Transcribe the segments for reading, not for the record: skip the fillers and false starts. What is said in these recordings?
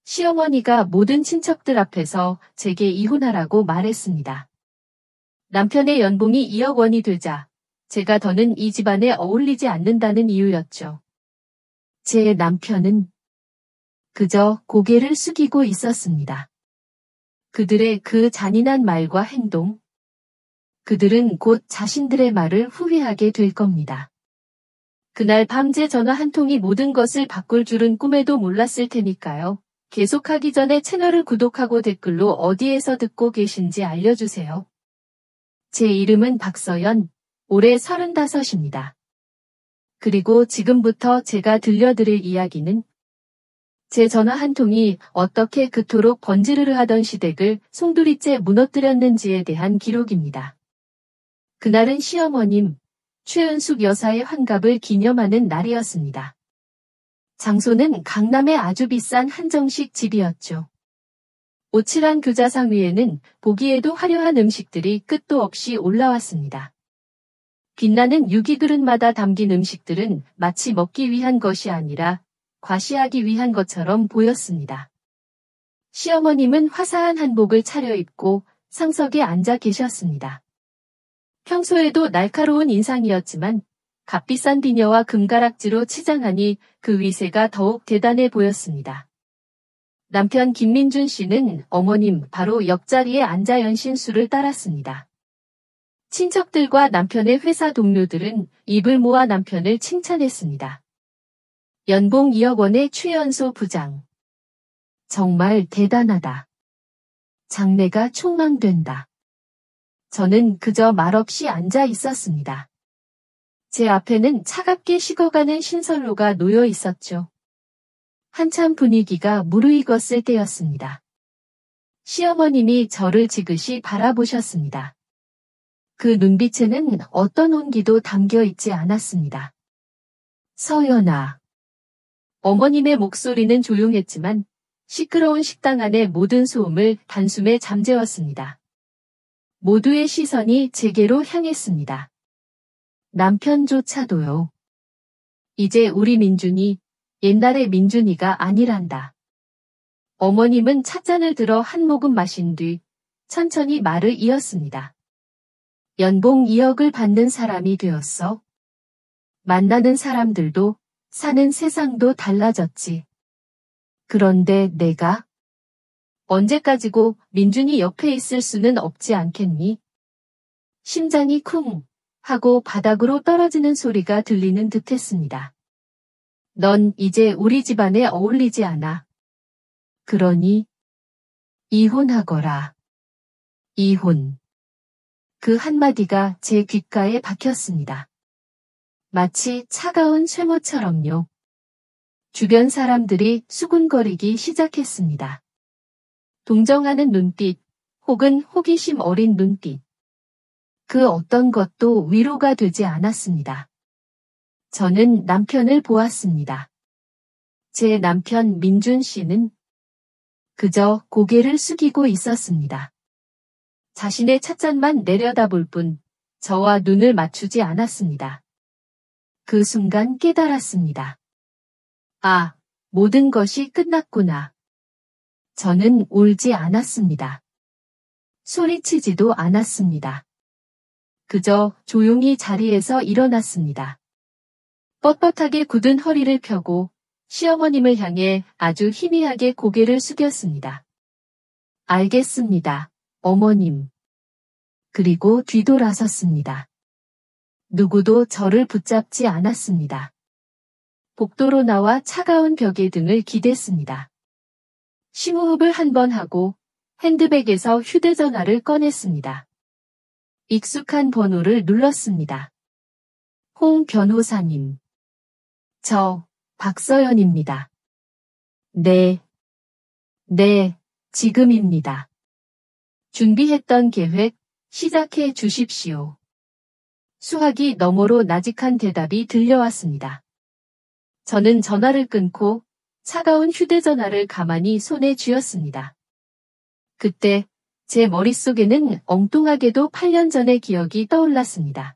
시어머니가 모든 친척들 앞에서 제게 이혼하라고 말했습니다. 남편의 연봉이 2억 원이 되자 제가 더는 이 집안에 어울리지 않는다는 이유였죠. 제 남편은 그저 고개를 숙이고 있었습니다. 그들의 그 잔인한 말과 행동, 그들은 곧 자신들의 말을 후회하게 될 겁니다. 그날 밤새 전화 한 통이 모든 것을 바꿀 줄은 꿈에도 몰랐을 테니까요. 계속하기 전에 채널을 구독하고 댓글로 어디에서 듣고 계신지 알려주세요. 제 이름은 박서연, 올해 35입니다. 그리고 지금부터 제가 들려드릴 이야기는 제 전화 한 통이 어떻게 그토록 번지르르 하던 시댁을 송두리째 무너뜨렸는지에 대한 기록입니다. 그날은 시어머님, 최은숙 여사의 환갑을 기념하는 날이었습니다. 장소는 강남의 아주 비싼 한정식 집이었죠. 오칠한 교자상 위에는 보기에도 화려한 음식들이 끝도 없이 올라왔습니다. 빛나는 유기그릇마다 담긴 음식들은 마치 먹기 위한 것이 아니라 과시하기 위한 것처럼 보였습니다. 시어머님은 화사한 한복을 차려입고 상석에 앉아 계셨습니다. 평소에도 날카로운 인상이었지만 값비싼 비녀와 금가락지로 치장하니 그 위세가 더욱 대단해 보였습니다. 남편 김민준 씨는 어머님 바로 옆자리에 앉아 연신술을 따랐습니다. 친척들과 남편의 회사 동료들은 입을 모아 남편을 칭찬했습니다. 연봉 2억 원의 최연소 부장. 정말 대단하다. 장래가 촉망된다. 저는 그저 말없이 앉아 있었습니다. 제 앞에는 차갑게 식어가는 신선로가 놓여 있었죠. 한참 분위기가 무르익었을 때였습니다. 시어머님이 저를 지그시 바라보셨습니다. 그 눈빛에는 어떤 온기도 담겨 있지 않았습니다. 서연아. 어머님의 목소리는 조용했지만 시끄러운 식당 안의 모든 소음을 단숨에 잠재웠습니다. 모두의 시선이 제게로 향했습니다. 남편조차도요. 이제 우리 민준이 옛날의 민준이가 아니란다. 어머님은 찻잔을 들어 한 모금 마신 뒤 천천히 말을 이었습니다. 연봉 2억을 받는 사람이 되었어. 만나는 사람들도 사는 세상도 달라졌지. 그런데 내가 언제까지고 민준이 옆에 있을 수는 없지 않겠니? 심장이 쿵 하고 바닥으로 떨어지는 소리가 들리는 듯했습니다. 넌 이제 우리 집안에 어울리지 않아. 그러니 이혼하거라. 이혼. 그 한마디가 제 귓가에 박혔습니다. 마치 차가운 쇠모처럼요. 주변 사람들이 수군거리기 시작했습니다. 동정하는 눈빛, 혹은 호기심 어린 눈빛. 그 어떤 것도 위로가 되지 않았습니다. 저는 남편을 보았습니다. 제 남편 민준 씨는 그저 고개를 숙이고 있었습니다. 자신의 찻잔만 내려다볼 뿐 저와 눈을 맞추지 않았습니다. 그 순간 깨달았습니다. 아, 모든 것이 끝났구나. 저는 울지 않았습니다. 소리치지도 않았습니다. 그저 조용히 자리에서 일어났습니다. 뻣뻣하게 굳은 허리를 펴고 시어머님을 향해 아주 희미하게 고개를 숙였습니다. 알겠습니다, 어머님. 그리고 뒤돌아섰습니다. 누구도 저를 붙잡지 않았습니다. 복도로 나와 차가운 벽에 등을 기댔습니다. 심호흡을 한 번 하고 핸드백에서 휴대전화를 꺼냈습니다. 익숙한 번호를 눌렀습니다. 홍 변호사님. 저, 박서연입니다. 네, 지금입니다. 준비했던 계획, 시작해 주십시오. 수화기 너머로 나직한 대답이 들려왔습니다. 저는 전화를 끊고 차가운 휴대전화를 가만히 손에 쥐었습니다. 그때 제 머릿속에는 엉뚱하게도 8년 전의 기억이 떠올랐습니다.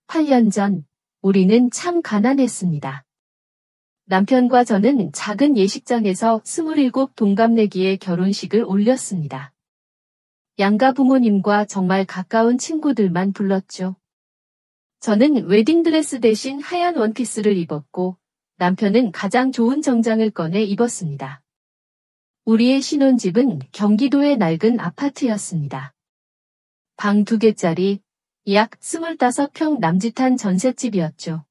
8년 전, 우리는 참 가난했습니다. 남편과 저는 작은 예식장에서 27 동갑내기의 결혼식을 올렸습니다. 양가 부모님과 정말 가까운 친구들만 불렀죠. 저는 웨딩드레스 대신 하얀 원피스를 입었고 남편은 가장 좋은 정장을 꺼내 입었습니다. 우리의 신혼집은 경기도의 낡은 아파트였습니다. 방 2개짜리 약 25평 남짓한 전셋집이었죠.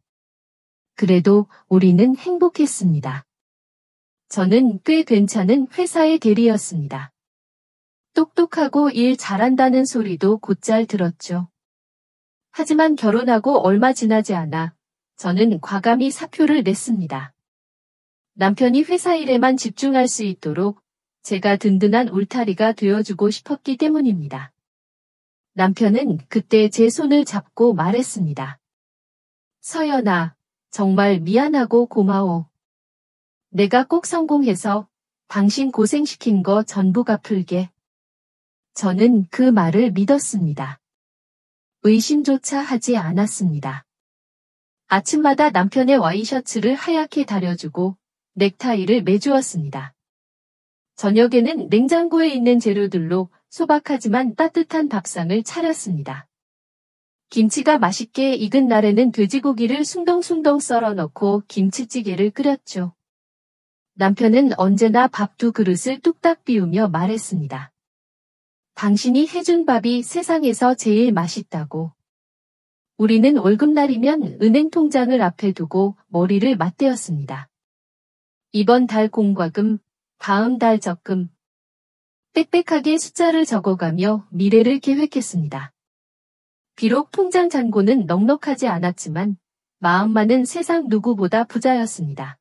그래도 우리는 행복했습니다. 저는 꽤 괜찮은 회사의 대리였습니다. 똑똑하고 일 잘한다는 소리도 곧잘 들었죠. 하지만 결혼하고 얼마 지나지 않아 저는 과감히 사표를 냈습니다. 남편이 회사 일에만 집중할 수 있도록 제가 든든한 울타리가 되어주고 싶었기 때문입니다. 남편은 그때 제 손을 잡고 말했습니다. 서연아, 정말 미안하고 고마워. 내가 꼭 성공해서 당신 고생시킨 거 전부 갚을게. 저는 그 말을 믿었습니다. 의심조차 하지 않았습니다. 아침마다 남편의 와이셔츠를 하얗게 다려주고 넥타이를 매주었습니다. 저녁에는 냉장고에 있는 재료들로 소박하지만 따뜻한 밥상을 차렸습니다. 김치가 맛있게 익은 날에는 돼지고기를 숭덩숭덩 썰어 넣고 김치찌개를 끓였죠. 남편은 언제나 밥 2그릇을 뚝딱 비우며 말했습니다. 당신이 해준 밥이 세상에서 제일 맛있다고. 우리는 월급날이면 은행 통장을 앞에 두고 머리를 맞대었습니다. 이번 달 공과금, 다음 달 적금. 빽빽하게 숫자를 적어가며 미래를 계획했습니다. 비록 통장 잔고는 넉넉하지 않았지만 마음만은 세상 누구보다 부자였습니다.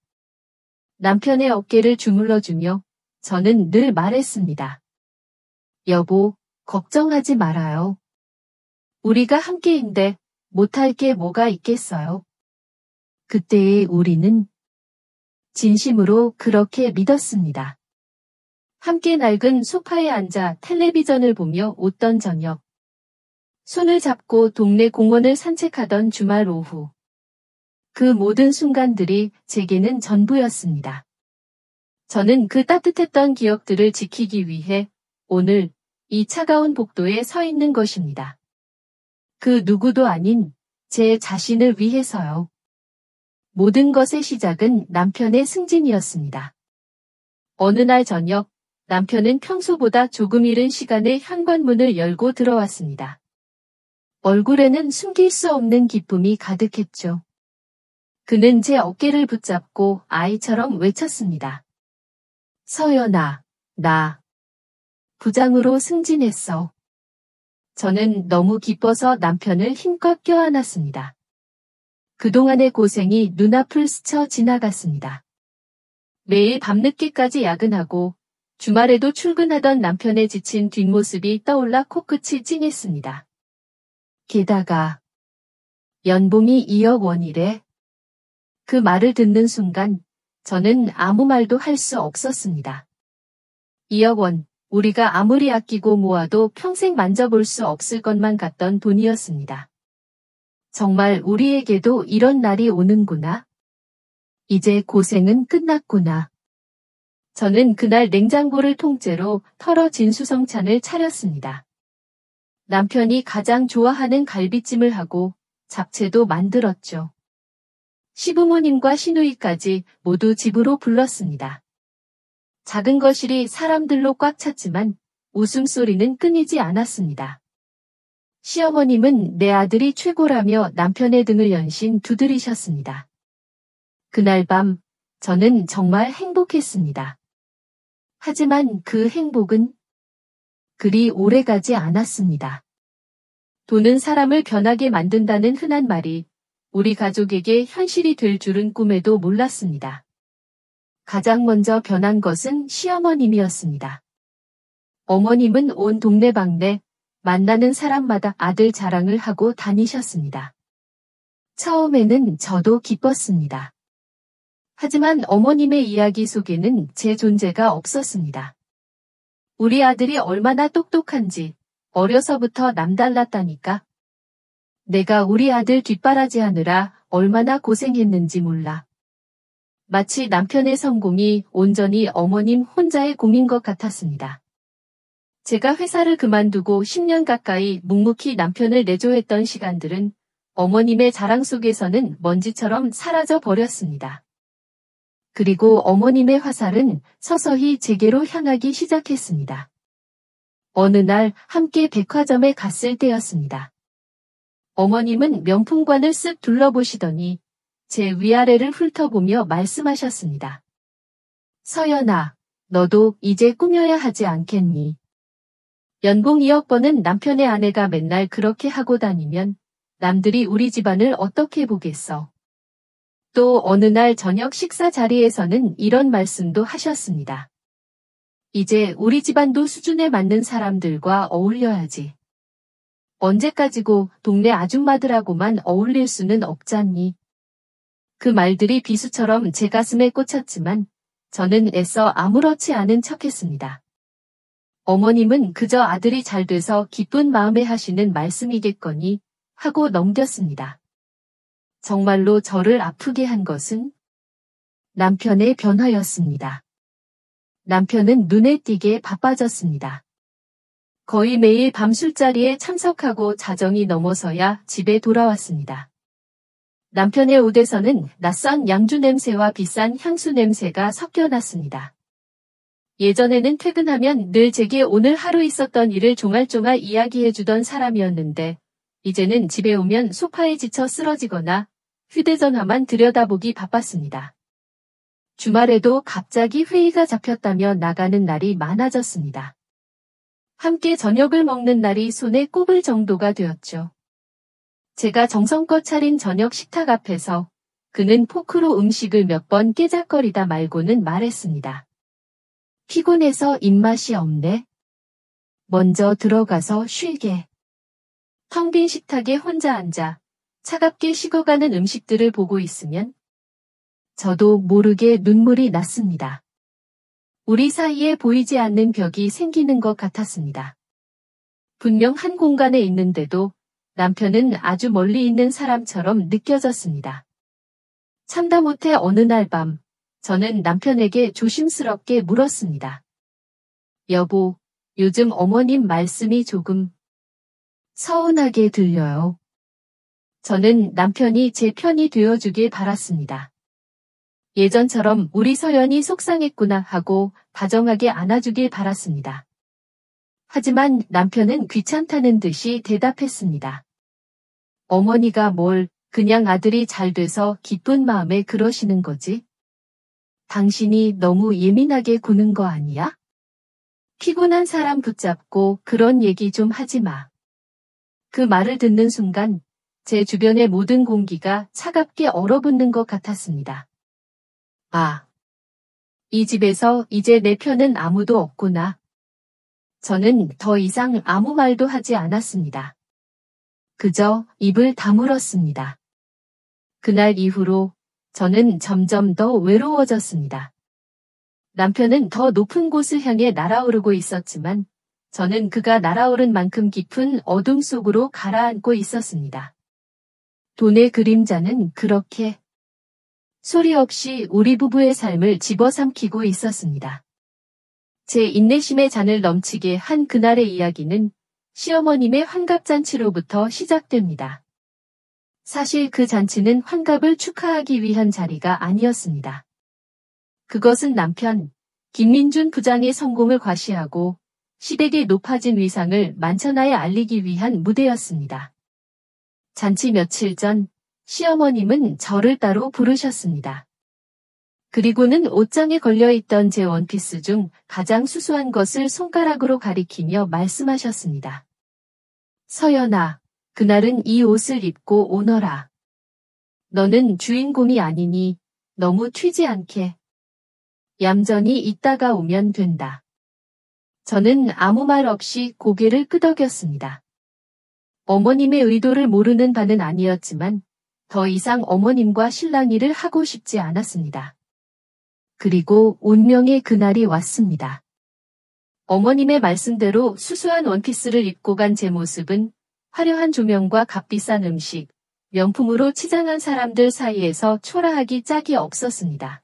남편의 어깨를 주물러주며 저는 늘 말했습니다. 여보, 걱정하지 말아요. 우리가 함께인데 못할 게 뭐가 있겠어요. 그때의 우리는 진심으로 그렇게 믿었습니다. 함께 낡은 소파에 앉아 텔레비전을 보며 웃던 저녁. 손을 잡고 동네 공원을 산책하던 주말 오후. 그 모든 순간들이 제게는 전부였습니다. 저는 그 따뜻했던 기억들을 지키기 위해 오늘 이 차가운 복도에 서 있는 것입니다. 그 누구도 아닌 제 자신을 위해서요. 모든 것의 시작은 남편의 승진이었습니다. 어느 날 저녁, 남편은 평소보다 조금 이른 시간에 현관문을 열고 들어왔습니다. 얼굴에는 숨길 수 없는 기쁨이 가득했죠. 그는 제 어깨를 붙잡고 아이처럼 외쳤습니다. 서연아, 나 부장으로 승진했어. 저는 너무 기뻐서 남편을 힘껏 껴안았습니다. 그동안의 고생이 눈앞을 스쳐 지나갔습니다. 매일 밤늦게까지 야근하고 주말에도 출근하던 남편의 지친 뒷모습이 떠올라 코끝이 찡했습니다. 게다가 연봉이 2억 원이래. 그 말을 듣는 순간 저는 아무 말도 할 수 없었습니다. 2억 원, 우리가 아무리 아끼고 모아도 평생 만져볼 수 없을 것만 같던 돈이었습니다. 정말 우리에게도 이런 날이 오는구나. 이제 고생은 끝났구나. 저는 그날 냉장고를 통째로 털어 진수성찬을 차렸습니다. 남편이 가장 좋아하는 갈비찜을 하고 잡채도 만들었죠. 시부모님과 시누이까지 모두 집으로 불렀습니다. 작은 거실이 사람들로 꽉 찼지만 웃음소리는 끊이지 않았습니다. 시어머님은 내 아들이 최고라며 남편의 등을 연신 두드리셨습니다. 그날 밤 저는 정말 행복했습니다. 하지만 그 행복은 그리 오래가지 않았습니다. 돈은 사람을 변하게 만든다는 흔한 말이 우리 가족에게 현실이 될 줄은 꿈에도 몰랐습니다. 가장 먼저 변한 것은 시어머님이었습니다. 어머님은 온 동네방네 만나는 사람마다 아들 자랑을 하고 다니셨습니다. 처음에는 저도 기뻤습니다. 하지만 어머님의 이야기 속에는 제 존재가 없었습니다. 우리 아들이 얼마나 똑똑한지 어려서부터 남달랐다니까. 내가 우리 아들 뒷바라지하느라 얼마나 고생했는지 몰라. 마치 남편의 성공이 온전히 어머님 혼자의 공인 것 같았습니다. 제가 회사를 그만두고 10년 가까이 묵묵히 남편을 내조했던 시간들은 어머님의 자랑 속에서는 먼지처럼 사라져 버렸습니다. 그리고 어머님의 화살은 서서히 제게로 향하기 시작했습니다. 어느 날 함께 백화점에 갔을 때였습니다. 어머님은 명품관을 쓱 둘러보시더니 제 위아래를 훑어보며 말씀하셨습니다. 서연아, 너도 이제 꾸며야 하지 않겠니? 연봉 2억 버는 남편의 아내가 맨날 그렇게 하고 다니면 남들이 우리 집안을 어떻게 보겠어? 또 어느 날 저녁 식사 자리에서는 이런 말씀도 하셨습니다. 이제 우리 집안도 수준에 맞는 사람들과 어울려야지. 언제까지고 동네 아줌마들하고만 어울릴 수는 없잖니. 그 말들이 비수처럼 제 가슴에 꽂혔지만 저는 애써 아무렇지 않은 척했습니다. 어머님은 그저 아들이 잘 돼서 기쁜 마음에 하시는 말씀이겠거니 하고 넘겼습니다. 정말로 저를 아프게 한 것은 남편의 변화였습니다. 남편은 눈에 띄게 바빠졌습니다. 거의 매일 밤 술자리에 참석하고 자정이 넘어서야 집에 돌아왔습니다. 남편의 옷에서는 낯선 양주 냄새와 비싼 향수 냄새가 섞여났습니다. 예전에는 퇴근하면 늘 제게 오늘 하루 있었던 일을 종알종알 이야기해주던 사람이었는데 이제는 집에 오면 소파에 지쳐 쓰러지거나 휴대전화만 들여다보기 바빴습니다. 주말에도 갑자기 회의가 잡혔다며 나가는 날이 많아졌습니다. 함께 저녁을 먹는 날이 손에 꼽을 정도가 되었죠. 제가 정성껏 차린 저녁 식탁 앞에서 그는 포크로 음식을 몇 번 깨작거리다 말고는 말했습니다. 피곤해서 입맛이 없네. 먼저 들어가서 쉬게. 텅 빈 식탁에 혼자 앉아 차갑게 식어가는 음식들을 보고 있으면 저도 모르게 눈물이 났습니다. 우리 사이에 보이지 않는 벽이 생기는 것 같았습니다. 분명 한 공간에 있는데도 남편은 아주 멀리 있는 사람처럼 느껴졌습니다. 참다 못해 어느 날 밤 저는 남편에게 조심스럽게 물었습니다. 여보, 요즘 어머님 말씀이 조금 서운하게 들려요. 저는 남편이 제 편이 되어주길 바랐습니다. 예전처럼 우리 서연이 속상했구나 하고 다정하게 안아주길 바랐습니다. 하지만 남편은 귀찮다는 듯이 대답했습니다. 어머니가 뭘 그냥 아들이 잘 돼서 기쁜 마음에 그러시는 거지? 당신이 너무 예민하게 구는 거 아니야? 피곤한 사람 붙잡고 그런 얘기 좀 하지 마. 그 말을 듣는 순간 제 주변의 모든 공기가 차갑게 얼어붙는 것 같았습니다. 아, 이 집에서 이제 내 편은 아무도 없구나. 저는 더 이상 아무 말도 하지 않았습니다. 그저 입을 다물었습니다. 그날 이후로 저는 점점 더 외로워졌습니다. 남편은 더 높은 곳을 향해 날아오르고 있었지만 저는 그가 날아오른 만큼 깊은 어둠 속으로 가라앉고 있었습니다. 돈의 그림자는 그렇게 소리 없이 우리 부부의 삶을 집어삼키고 있었습니다. 제 인내심의 잔을 넘치게 한 그날의 이야기는 시어머님의 환갑잔치로부터 시작됩니다. 사실 그 잔치는 환갑을 축하하기 위한 자리가 아니었습니다. 그것은 남편, 김민준 부장의 성공을 과시하고 시댁의 높아진 위상을 만천하에 알리기 위한 무대였습니다. 잔치 며칠 전 시어머님은 저를 따로 부르셨습니다. 그리고는 옷장에 걸려있던 제 원피스 중 가장 수수한 것을 손가락으로 가리키며 말씀하셨습니다. 서연아, 그날은 이 옷을 입고 오너라. 너는 주인공이 아니니 너무 튀지 않게. 얌전히 있다가 오면 된다. 저는 아무 말 없이 고개를 끄덕였습니다. 어머님의 의도를 모르는 바는 아니었지만 더 이상 어머님과 실랑이를 하고 싶지 않았습니다. 그리고 운명의 그날이 왔습니다. 어머님의 말씀대로 수수한 원피스를 입고 간 제 모습은 화려한 조명과 값비싼 음식, 명품으로 치장한 사람들 사이에서 초라하기 짝이 없었습니다.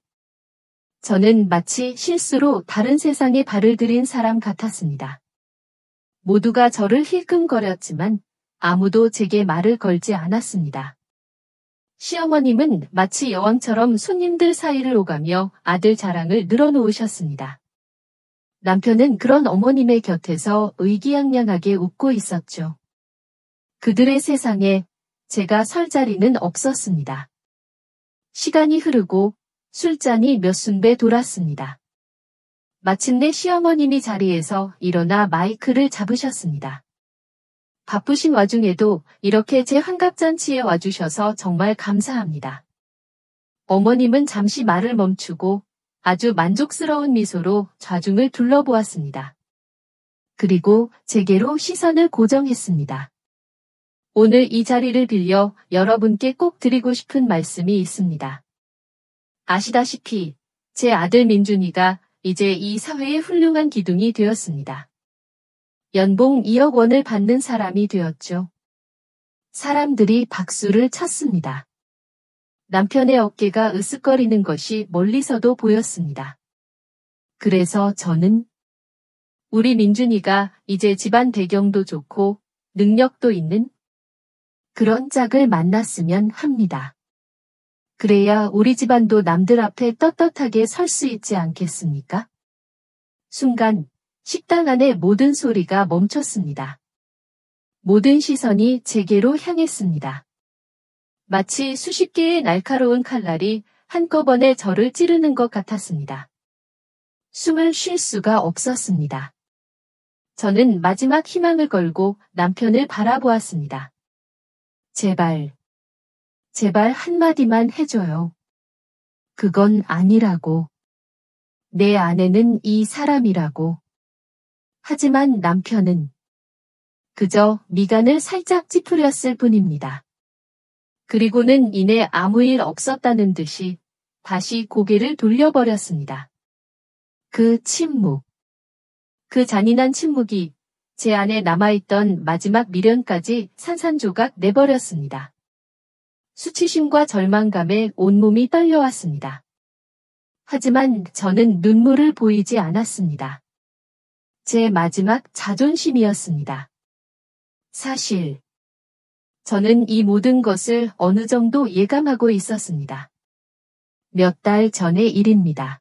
저는 마치 실수로 다른 세상에 발을 들인 사람 같았습니다. 모두가 저를 힐끔거렸지만 아무도 제게 말을 걸지 않았습니다. 시어머님은 마치 여왕처럼 손님들 사이를 오가며 아들 자랑을 늘어놓으셨습니다. 남편은 그런 어머님의 곁에서 의기양양하게 웃고 있었죠. 그들의 세상에 제가 설 자리는 없었습니다. 시간이 흐르고 술잔이 몇 순배 돌았습니다. 마침내 시어머님이 자리에서 일어나 마이크를 잡으셨습니다. 바쁘신 와중에도 이렇게 제 환갑잔치에 와주셔서 정말 감사합니다. 어머님은 잠시 말을 멈추고 아주 만족스러운 미소로 좌중을 둘러보았습니다. 그리고 제게로 시선을 고정했습니다. 오늘 이 자리를 빌려 여러분께 꼭 드리고 싶은 말씀이 있습니다. 아시다시피 제 아들 민준이가 이제 이 사회의 훌륭한 기둥이 되었습니다. 연봉 2억 원을 받는 사람이 되었죠. 사람들이 박수를 쳤습니다. 남편의 어깨가 으쓱거리는 것이 멀리서도 보였습니다. 그래서 저는 우리 민준이가 이제 집안 배경도 좋고 능력도 있는 그런 짝을 만났으면 합니다. 그래야 우리 집안도 남들 앞에 떳떳하게 설 수 있지 않겠습니까? 순간 식당 안의 모든 소리가 멈췄습니다. 모든 시선이 제게로 향했습니다. 마치 수십 개의 날카로운 칼날이 한꺼번에 저를 찌르는 것 같았습니다. 숨을 쉴 수가 없었습니다. 저는 마지막 희망을 걸고 남편을 바라보았습니다. 제발 한마디만 해줘요. 그건 아니라고. 내 아내는 이 사람이라고. 하지만 남편은 그저 미간을 살짝 찌푸렸을 뿐입니다. 그리고는 이내 아무 일 없었다는 듯이 다시 고개를 돌려버렸습니다. 그 침묵. 그 잔인한 침묵이 제 안에 남아있던 마지막 미련까지 산산조각 내버렸습니다. 수치심과 절망감에 온몸이 떨려왔습니다. 하지만 저는 눈물을 보이지 않았습니다. 제 마지막 자존심이었습니다. 사실 저는 이 모든 것을 어느 정도 예감하고 있었습니다. 몇 달 전의 일입니다.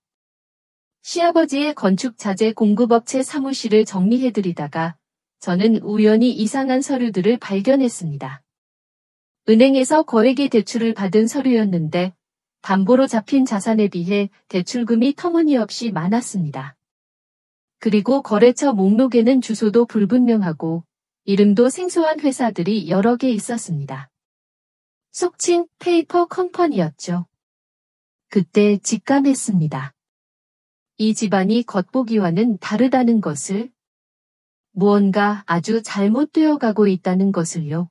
시아버지의 건축자재 공급업체 사무실을 정리해드리다가 저는 우연히 이상한 서류들을 발견했습니다. 은행에서 거액의 대출을 받은 서류였는데 담보로 잡힌 자산에 비해 대출금이 터무니없이 많았습니다. 그리고 거래처 목록에는 주소도 불분명하고 이름도 생소한 회사들이 여러 개 있었습니다. 속칭 페이퍼 컴퍼니였죠. 그때 직감했습니다. 이 집안이 겉보기와는 다르다는 것을, 무언가 아주 잘못되어 가고 있다는 것을요.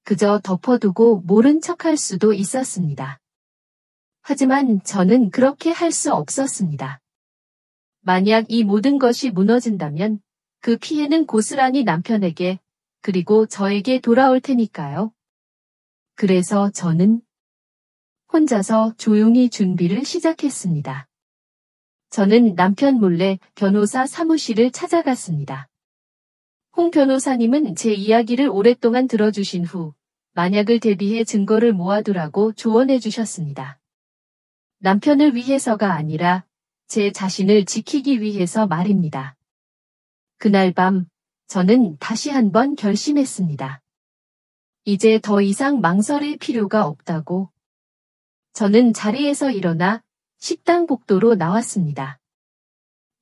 그저 덮어두고 모른 척할 수도 있었습니다. 하지만 저는 그렇게 할 수 없었습니다. 만약 이 모든 것이 무너진다면 그 피해는 고스란히 남편에게 그리고 저에게 돌아올 테니까요. 그래서 저는 혼자서 조용히 준비를 시작했습니다. 저는 남편 몰래 변호사 사무실을 찾아갔습니다. 홍 변호사님은 제 이야기를 오랫동안 들어주신 후 만약을 대비해 증거를 모아두라고 조언해 주셨습니다. 남편을 위해서가 아니라 제 자신을 지키기 위해서 말입니다. 그날 밤 저는 다시 한번 결심했습니다. 이제 더 이상 망설일 필요가 없다고. 저는 자리에서 일어나 식당 복도로 나왔습니다.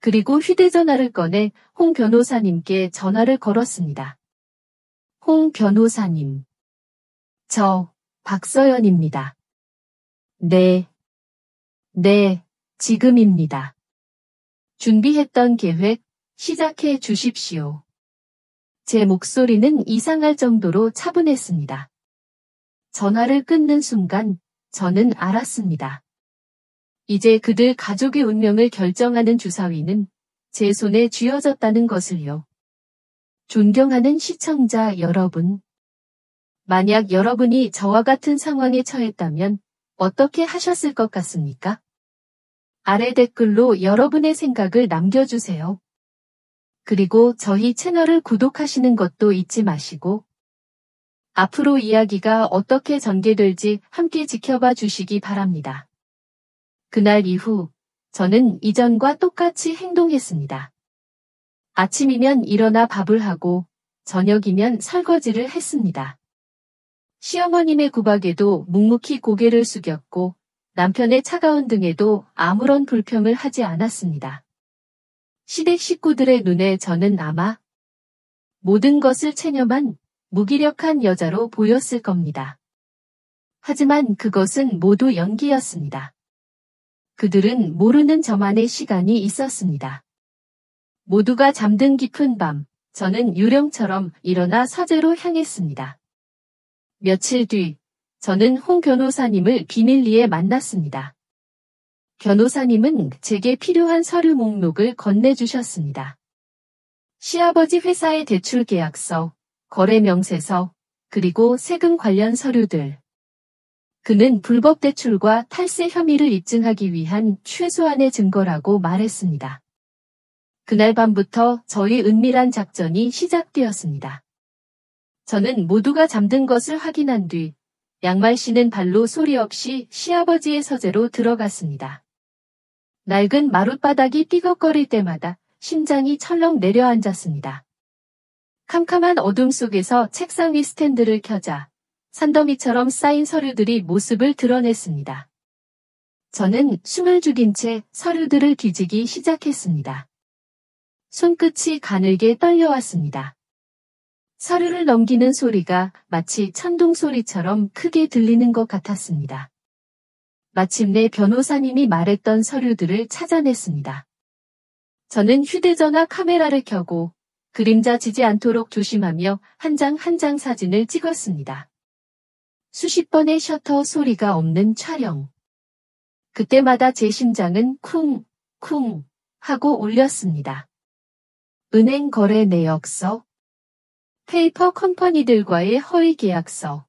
그리고 휴대전화를 꺼내 홍 변호사님께 전화를 걸었습니다. 홍 변호사님. 저 박서연입니다. 네, 지금입니다. 준비했던 계획 시작해 주십시오. 제 목소리는 이상할 정도로 차분했습니다. 전화를 끊는 순간 저는 알았습니다. 이제 그들 가족의 운명을 결정하는 주사위는 제 손에 쥐어졌다는 것을요. 존경하는 시청자 여러분. 만약 여러분이 저와 같은 상황에 처했다면 어떻게 하셨을 것 같습니까? 아래 댓글로 여러분의 생각을 남겨주세요. 그리고 저희 채널을 구독하시는 것도 잊지 마시고 앞으로 이야기가 어떻게 전개될지 함께 지켜봐 주시기 바랍니다. 그날 이후 저는 이전과 똑같이 행동했습니다. 아침이면 일어나 밥을 하고 저녁이면 설거지를 했습니다. 시어머님의 구박에도 묵묵히 고개를 숙였고 남편의 차가운 등에도 아무런 불평을 하지 않았습니다. 시댁 식구들의 눈에 저는 아마 모든 것을 체념한 무기력한 여자로 보였을 겁니다. 하지만 그것은 모두 연기였습니다. 그들은 모르는 저만의 시간이 있었습니다. 모두가 잠든 깊은 밤, 저는 유령처럼 일어나 서재로 향했습니다. 며칠 뒤, 저는 홍 변호사님을 비밀리에 만났습니다. 변호사님은 제게 필요한 서류 목록을 건네주셨습니다. 시아버지 회사의 대출 계약서, 거래 명세서, 그리고 세금 관련 서류들. 그는 불법 대출과 탈세 혐의를 입증하기 위한 최소한의 증거라고 말했습니다. 그날 밤부터 저희 은밀한 작전이 시작되었습니다. 저는 모두가 잠든 것을 확인한 뒤 양말 신은 발로 소리 없이 시아버지의 서재로 들어갔습니다. 낡은 마룻바닥이 삐걱거릴 때마다 심장이 철렁 내려앉았습니다. 캄캄한 어둠 속에서 책상 위 스탠드를 켜자 산더미처럼 쌓인 서류들이 모습을 드러냈습니다. 저는 숨을 죽인 채 서류들을 뒤지기 시작했습니다. 손끝이 가늘게 떨려왔습니다. 서류를 넘기는 소리가 마치 천둥 소리처럼 크게 들리는 것 같았습니다. 마침내 변호사님이 말했던 서류들을 찾아냈습니다. 저는 휴대전화 카메라를 켜고 그림자 지지 않도록 조심하며 한 장 한 장 사진을 찍었습니다. 수십 번의 셔터 소리가 없는 촬영. 그때마다 제 심장은 쿵, 쿵 하고 울렸습니다. 은행 거래 내역서, 페이퍼 컴퍼니들과의 허위 계약서,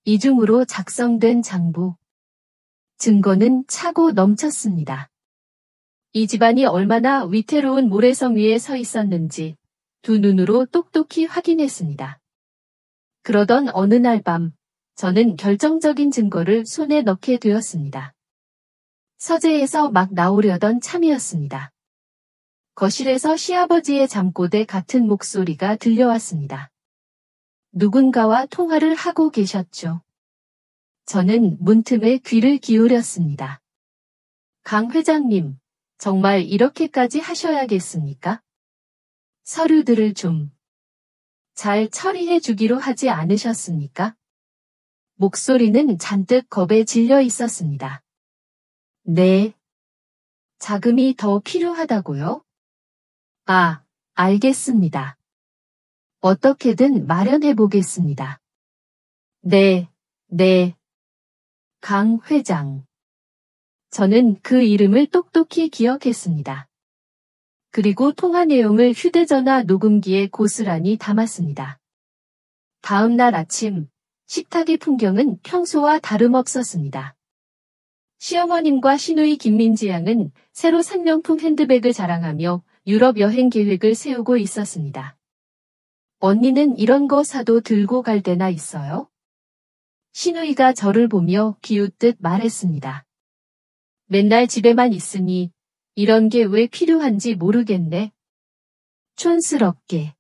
이중으로 작성된 장부. 증거는 차고 넘쳤습니다. 이 집안이 얼마나 위태로운 모래성 위에 서 있었는지 두 눈으로 똑똑히 확인했습니다. 그러던 어느 날 밤, 저는 결정적인 증거를 손에 넣게 되었습니다. 서재에서 막 나오려던 참이었습니다. 거실에서 시아버지의 잠꼬대 같은 목소리가 들려왔습니다. 누군가와 통화를 하고 계셨죠. 저는 문틈에 귀를 기울였습니다. 강 회장님, 정말 이렇게까지 하셔야겠습니까? 서류들을 좀 잘 처리해 주기로 하지 않으셨습니까? 목소리는 잔뜩 겁에 질려 있었습니다. 네. 자금이 더 필요하다고요? 아, 알겠습니다. 어떻게든 마련해 보겠습니다. 네, 네. 강 회장. 저는 그 이름을 똑똑히 기억했습니다. 그리고 통화 내용을 휴대전화 녹음기에 고스란히 담았습니다. 다음 날 아침, 식탁의 풍경은 평소와 다름없었습니다. 시어머님과 시누이 김민지 양은 새로 산 명품 핸드백을 자랑하며 유럽 여행 계획을 세우고 있었습니다. 언니는 이런 거 사도 들고 갈 데나 있어요? 시누이가 저를 보며 기웃듯 말했습니다. 맨날 집에만 있으니 이런 게 왜 필요한지 모르겠네. 촌스럽게.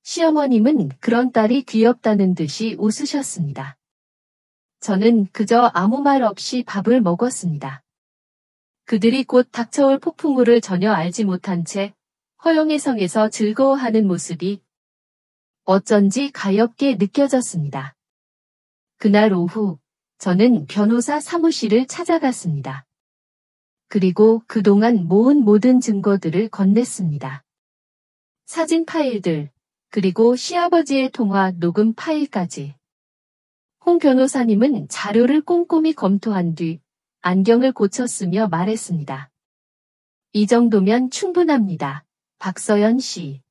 시어머님은 그런 딸이 귀엽다는 듯이 웃으셨습니다. 저는 그저 아무 말 없이 밥을 먹었습니다. 그들이 곧 닥쳐올 폭풍우를 전혀 알지 못한 채 허영의 성에서 즐거워하는 모습이 어쩐지 가엾게 느껴졌습니다. 그날 오후 저는 변호사 사무실을 찾아갔습니다. 그리고 그동안 모은 모든 증거들을 건넸습니다. 사진 파일들, 그리고 시아버지의 통화 녹음 파일까지. 홍 변호사님은 자료를 꼼꼼히 검토한 뒤 안경을 고쳤으며 말했습니다. 이 정도면 충분합니다. 박서연 씨.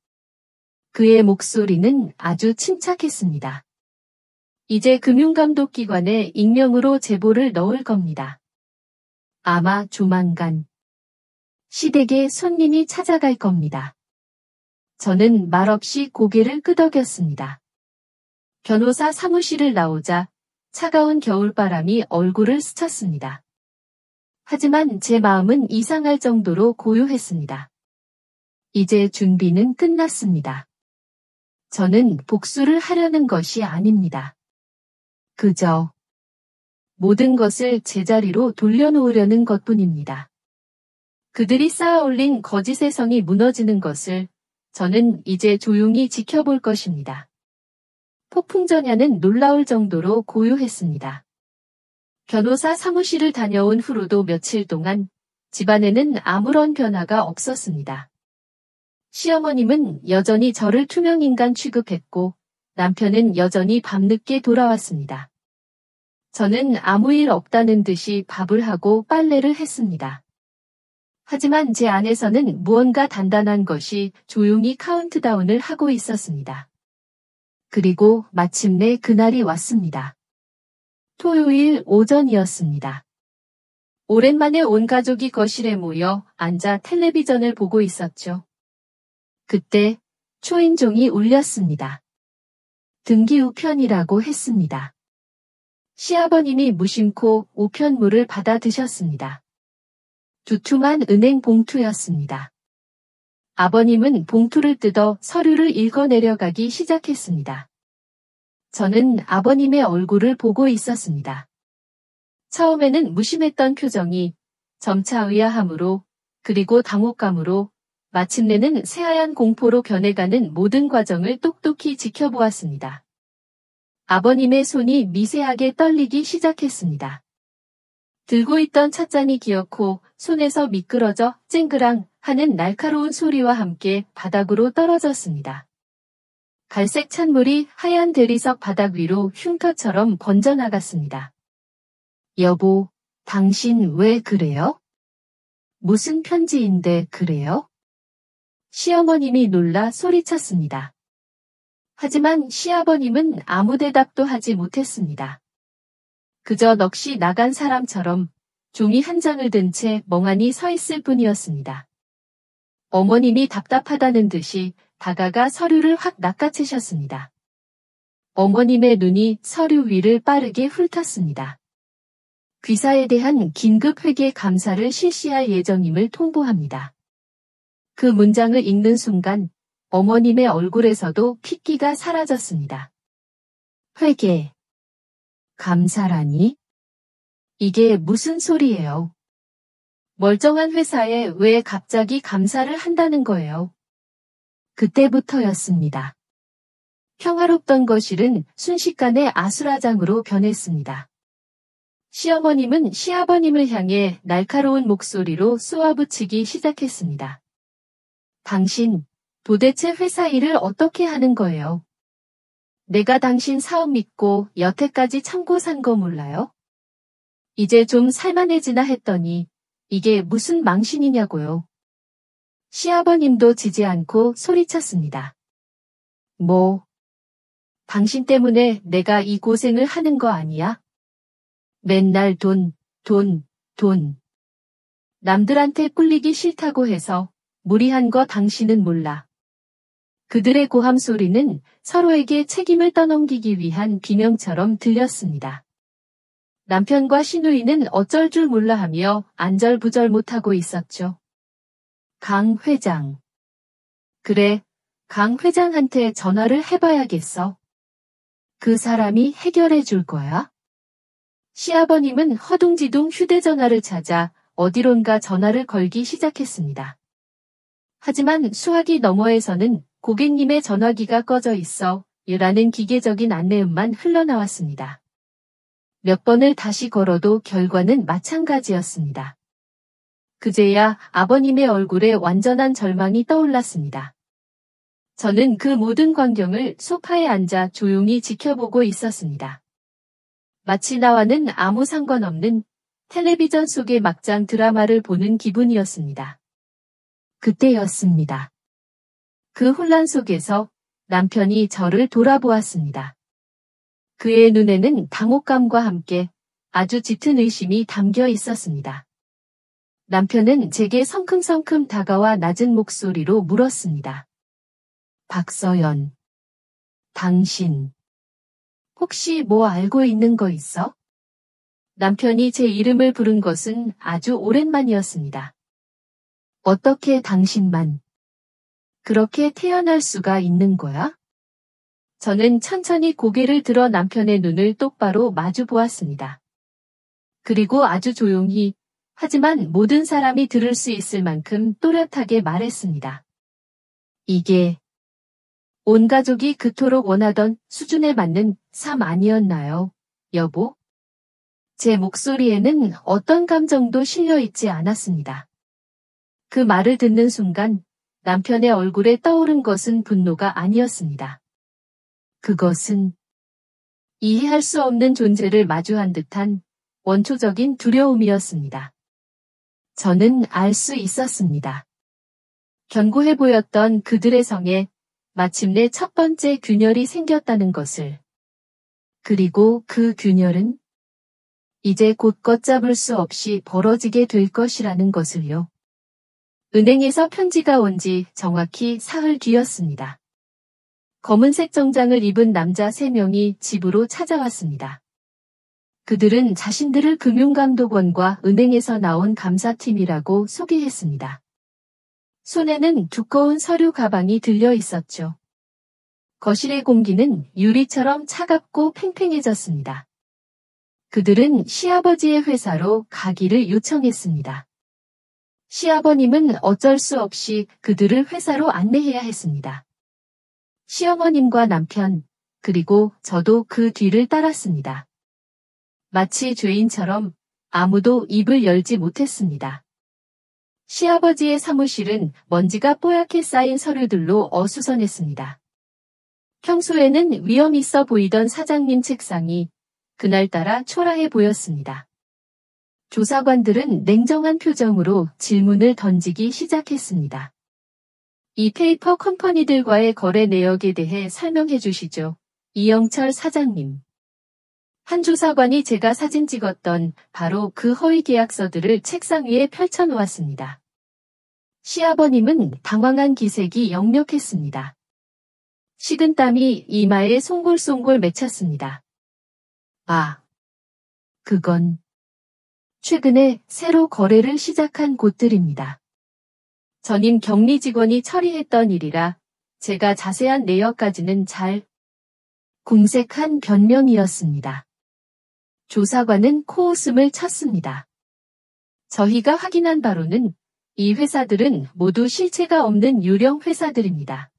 그의 목소리는 아주 침착했습니다. 이제 금융감독기관에 익명으로 제보를 넣을 겁니다. 아마 조만간 시댁에 손님이 찾아갈 겁니다. 저는 말없이 고개를 끄덕였습니다. 변호사 사무실을 나오자 차가운 겨울바람이 얼굴을 스쳤습니다. 하지만 제 마음은 이상할 정도로 고요했습니다. 이제 준비는 끝났습니다. 저는 복수를 하려는 것이 아닙니다. 그저 모든 것을 제자리로 돌려놓으려는 것뿐입니다. 그들이 쌓아올린 거짓의 성이 무너지는 것을 저는 이제 조용히 지켜볼 것입니다. 폭풍전야는 놀라울 정도로 고요했습니다. 변호사 사무실을 다녀온 후로도 며칠 동안 집안에는 아무런 변화가 없었습니다. 시어머님은 여전히 저를 투명인간 취급했고 남편은 여전히 밤늦게 돌아왔습니다. 저는 아무 일 없다는 듯이 밥을 하고 빨래를 했습니다. 하지만 제 안에서는 무언가 단단한 것이 조용히 카운트다운을 하고 있었습니다. 그리고 마침내 그날이 왔습니다. 토요일 오전이었습니다. 오랜만에 온 가족이 거실에 모여 앉아 텔레비전을 보고 있었죠. 그때 초인종이 울렸습니다. 등기 우편이라고 했습니다. 시아버님이 무심코 우편물을 받아 드셨습니다. 두툼한 은행 봉투였습니다. 아버님은 봉투를 뜯어 서류를 읽어 내려가기 시작했습니다. 저는 아버님의 얼굴을 보고 있었습니다. 처음에는 무심했던 표정이 점차 의아함으로 그리고 당혹감으로 마침내는 새하얀 공포로 변해가는 모든 과정을 똑똑히 지켜보았습니다. 아버님의 손이 미세하게 떨리기 시작했습니다. 들고 있던 찻잔이 기어코 손에서 미끄러져 쨍그랑 하는 날카로운 소리와 함께 바닥으로 떨어졌습니다. 갈색 찬물이 하얀 대리석 바닥 위로 흉터처럼 번져나갔습니다. 여보, 당신 왜 그래요? 무슨 편지인데 그래요? 시어머님이 놀라 소리쳤습니다. 하지만 시아버님은 아무 대답도 하지 못했습니다. 그저 넋이 나간 사람처럼 종이 한 장을 든 채 멍하니 서 있을 뿐이었습니다. 어머님이 답답하다는 듯이 다가가 서류를 확 낚아채셨습니다. 어머님의 눈이 서류 위를 빠르게 훑었습니다. 귀사에 대한 긴급 회계 감사를 실시할 예정임을 통보합니다. 그 문장을 읽는 순간 어머님의 얼굴에서도 핏기가 사라졌습니다. 회계 감사라니? 이게 무슨 소리예요? 멀쩡한 회사에 왜 갑자기 감사를 한다는 거예요? 그때부터였습니다. 평화롭던 거실은 순식간에 아수라장으로 변했습니다. 시어머님은 시아버님을 향해 날카로운 목소리로 쏘아붙이기 시작했습니다. 당신, 도대체 회사 일을 어떻게 하는 거예요? 내가 당신 사업 믿고 여태까지 참고 산 거 몰라요? 이제 좀 살만해지나 했더니 이게 무슨 망신이냐고요. 시아버님도 지지 않고 소리쳤습니다. 뭐, 당신 때문에 내가 이 고생을 하는 거 아니야? 맨날 돈. 남들한테 꿀리기 싫다고 해서 무리한 거 당신은 몰라. 그들의 고함 소리는 서로에게 책임을 떠넘기기 위한 비명처럼 들렸습니다. 남편과 시누이는 어쩔 줄 몰라 하며 안절부절 못하고 있었죠. 강 회장. 그래, 강 회장한테 전화를 해봐야겠어. 그 사람이 해결해 줄 거야? 시아버님은 허둥지둥 휴대전화를 찾아 어디론가 전화를 걸기 시작했습니다. 하지만 수화기 너머에서는 고객님의 전화기가 꺼져 있어 라는 기계적인 안내음만 흘러나왔습니다. 몇 번을 다시 걸어도 결과는 마찬가지였습니다. 그제야 아버님의 얼굴에 완전한 절망이 떠올랐습니다. 저는 그 모든 광경을 소파에 앉아 조용히 지켜보고 있었습니다. 마치 나와는 아무 상관없는 텔레비전 속의 막장 드라마를 보는 기분이었습니다. 그때였습니다. 그 혼란 속에서 남편이 저를 돌아보았습니다. 그의 눈에는 당혹감과 함께 아주 짙은 의심이 담겨 있었습니다. 남편은 제게 성큼성큼 다가와 낮은 목소리로 물었습니다. 박서연, 당신, 혹시 뭐 알고 있는 거 있어? 남편이 제 이름을 부른 것은 아주 오랜만이었습니다. 어떻게 당신만 그렇게 태어날 수가 있는 거야? 저는 천천히 고개를 들어 남편의 눈을 똑바로 마주 보았습니다. 그리고 아주 조용히, 하지만 모든 사람이 들을 수 있을 만큼 또렷하게 말했습니다. 이게 온 가족이 그토록 원하던 수준에 맞는 삶 아니었나요, 여보? 제 목소리에는 어떤 감정도 실려 있지 않았습니다. 그 말을 듣는 순간 남편의 얼굴에 떠오른 것은 분노가 아니었습니다. 그것은 이해할 수 없는 존재를 마주한 듯한 원초적인 두려움이었습니다. 저는 알 수 있었습니다. 견고해 보였던 그들의 성에 마침내 첫 번째 균열이 생겼다는 것을. 그리고 그 균열은 이제 곧 걷잡을 수 없이 벌어지게 될 것이라는 것을요. 은행에서 편지가 온 지 정확히 사흘 뒤였습니다. 검은색 정장을 입은 남자 3명이 집으로 찾아왔습니다. 그들은 자신들을 금융감독원과 은행에서 나온 감사팀이라고 소개했습니다. 손에는 두꺼운 서류 가방이 들려 있었죠. 거실의 공기는 유리처럼 차갑고 팽팽해졌습니다. 그들은 시아버지의 회사로 가기를 요청했습니다. 시아버님은 어쩔 수 없이 그들을 회사로 안내해야 했습니다. 시어머님과 남편, 그리고 저도 그 뒤를 따랐습니다. 마치 죄인처럼 아무도 입을 열지 못했습니다. 시아버지의 사무실은 먼지가 뽀얗게 쌓인 서류들로 어수선했습니다. 평소에는 위험 있어 보이던 사장님 책상이 그날따라 초라해 보였습니다. 조사관들은 냉정한 표정으로 질문을 던지기 시작했습니다. 이 페이퍼 컴퍼니들과의 거래 내역에 대해 설명해 주시죠. 이영철 사장님. 한 조사관이 제가 사진 찍었던 바로 그 허위 계약서들을 책상 위에 펼쳐놓았습니다. 시아버님은 당황한 기색이 역력했습니다. 식은땀이 이마에 송골송골 맺혔습니다. 아, 그건 최근에 새로 거래를 시작한 곳들입니다. 전임 격리 직원이 처리했던 일이라 제가 자세한 내역까지는 잘 궁색한 변명이었습니다. 조사관은 코웃음을 쳤습니다. 저희가 확인한 바로는 이 회사들은 모두 실체가 없는 유령 회사들입니다.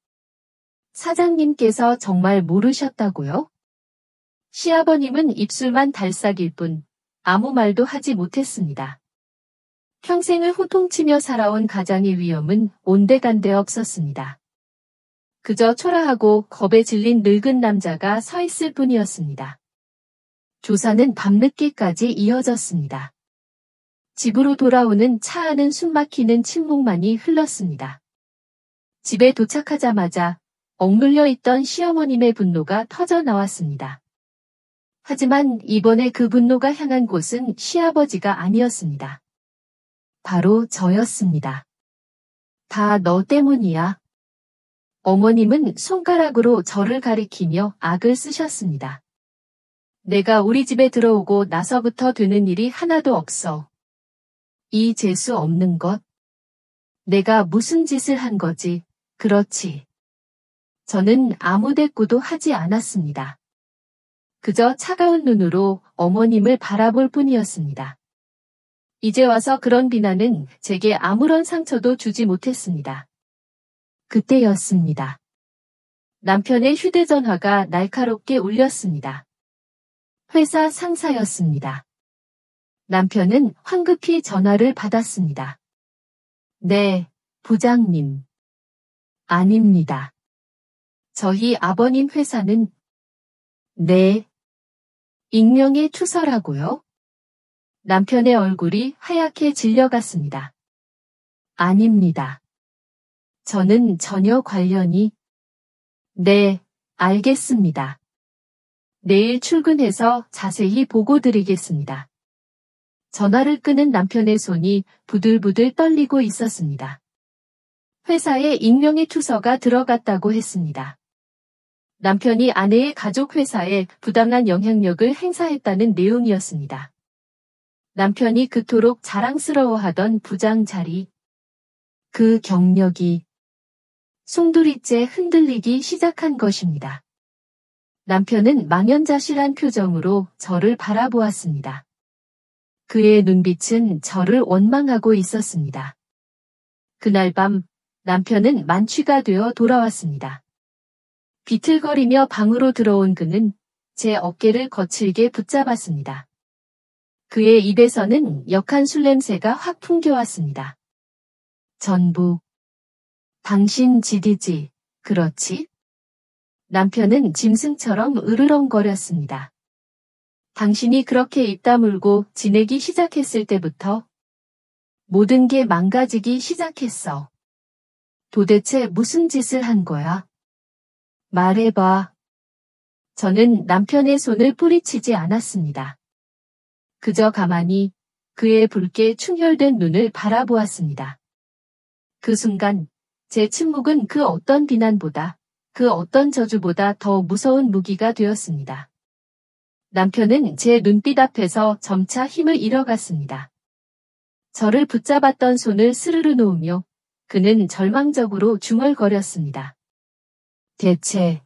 사장님께서 정말 모르셨다고요? 시아버님은 입술만 달싹일 뿐 아무 말도 하지 못했습니다. 평생을 호통치며 살아온 가장의 위험은 온데간데 없었습니다. 그저 초라하고 겁에 질린 늙은 남자가 서 있을 뿐이었습니다. 조사는 밤늦게까지 이어졌습니다. 집으로 돌아오는 차 안은 숨막히는 침묵만이 흘렀습니다. 집에 도착하자마자 억눌려 있던 시어머님의 분노가 터져 나왔습니다. 하지만 이번에 그 분노가 향한 곳은 시아버지가 아니었습니다. 바로 저였습니다. 다 너 때문이야. 어머님은 손가락으로 저를 가리키며 악을 쓰셨습니다. 내가 우리 집에 들어오고 나서부터 되는 일이 하나도 없어. 이 재수 없는 것. 내가 무슨 짓을 한 거지. 그렇지. 저는 아무 대꾸도 하지 않았습니다. 그저 차가운 눈으로 어머님을 바라볼 뿐이었습니다. 이제 와서 그런 비난은 제게 아무런 상처도 주지 못했습니다. 그때였습니다. 남편의 휴대전화가 날카롭게 울렸습니다. 회사 상사였습니다. 남편은 황급히 전화를 받았습니다. 네, 부장님. 아닙니다. 저희 아버님 회사는 네. 익명의 투서라고요? 남편의 얼굴이 하얗게 질려갔습니다. 아닙니다. 저는 전혀 관련이 네, 알겠습니다. 내일 출근해서 자세히 보고 드리겠습니다. 전화를 끄는 남편의 손이 부들부들 떨리고 있었습니다. 회사에 익명의 투서가 들어갔다고 했습니다. 남편이 아내의 가족 회사에 부당한 영향력을 행사했다는 내용이었습니다. 남편이 그토록 자랑스러워하던 부장 자리. 그 경력이 송두리째 흔들리기 시작한 것입니다. 남편은 망연자실한 표정으로 저를 바라보았습니다. 그의 눈빛은 저를 원망하고 있었습니다. 그날 밤 남편은 만취가 되어 돌아왔습니다. 비틀거리며 방으로 들어온 그는 제 어깨를 거칠게 붙잡았습니다. 그의 입에서는 역한 술 냄새가 확 풍겨왔습니다. 전부 당신 짓이지, 그렇지? 남편은 짐승처럼 으르렁거렸습니다. 당신이 그렇게 입 다물고 지내기 시작했을 때부터 모든 게 망가지기 시작했어. 도대체 무슨 짓을 한 거야? 말해봐. 저는 남편의 손을 뿌리치지 않았습니다. 그저 가만히 그의 붉게 충혈된 눈을 바라보았습니다. 그 순간 제 침묵은 그 어떤 비난보다, 그 어떤 저주보다 더 무서운 무기가 되었습니다. 남편은 제 눈빛 앞에서 점차 힘을 잃어갔습니다. 저를 붙잡았던 손을 스르르 놓으며 그는 절망적으로 중얼거렸습니다. 대체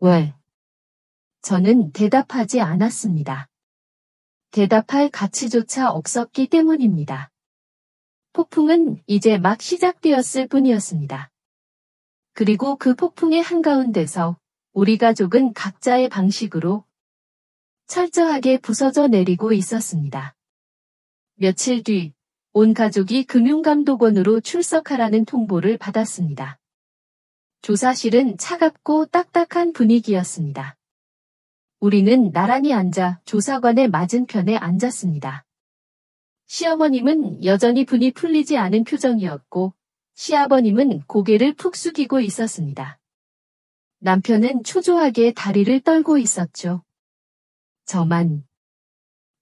왜? 저는 대답하지 않았습니다. 대답할 가치조차 없었기 때문입니다. 폭풍은 이제 막 시작되었을 뿐이었습니다. 그리고 그 폭풍의 한가운데서 우리 가족은 각자의 방식으로 철저하게 부서져 내리고 있었습니다. 며칠 뒤 온 가족이 금융감독원으로 출석하라는 통보를 받았습니다. 조사실은 차갑고 딱딱한 분위기였습니다. 우리는 나란히 앉아 조사관의 맞은편에 앉았습니다. 시어머님은 여전히 분이 풀리지 않은 표정이었고 시아버님은 고개를 푹 숙이고 있었습니다. 남편은 초조하게 다리를 떨고 있었죠.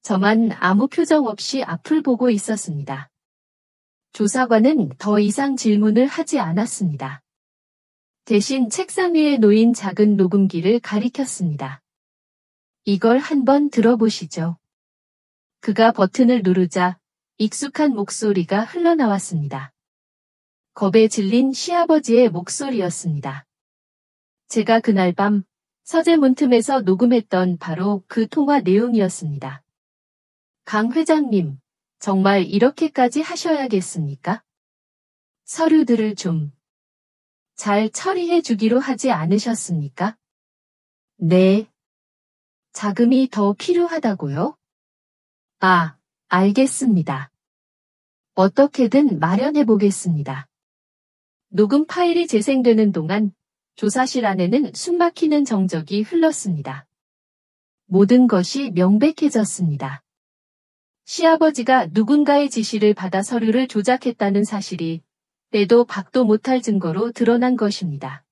저만 아무 표정 없이 앞을 보고 있었습니다. 조사관은 더 이상 질문을 하지 않았습니다. 대신 책상 위에 놓인 작은 녹음기를 가리켰습니다. 이걸 한번 들어보시죠. 그가 버튼을 누르자 익숙한 목소리가 흘러나왔습니다. 겁에 질린 시아버지의 목소리였습니다. 제가 그날 밤 서재 문틈에서 녹음했던 바로 그 통화 내용이었습니다. 강 회장님, 정말 이렇게까지 하셔야겠습니까? 서류들을 좀 잘 처리해 주기로 하지 않으셨습니까? 네. 자금이 더 필요하다고요? 아, 알겠습니다. 어떻게든 마련해 보겠습니다. 녹음 파일이 재생되는 동안 조사실 안에는 숨막히는 정적이 흘렀습니다. 모든 것이 명백해졌습니다. 시아버지가 누군가의 지시를 받아 서류를 조작했다는 사실이 빼도 박도 못할 증거로 드러난 것입니다.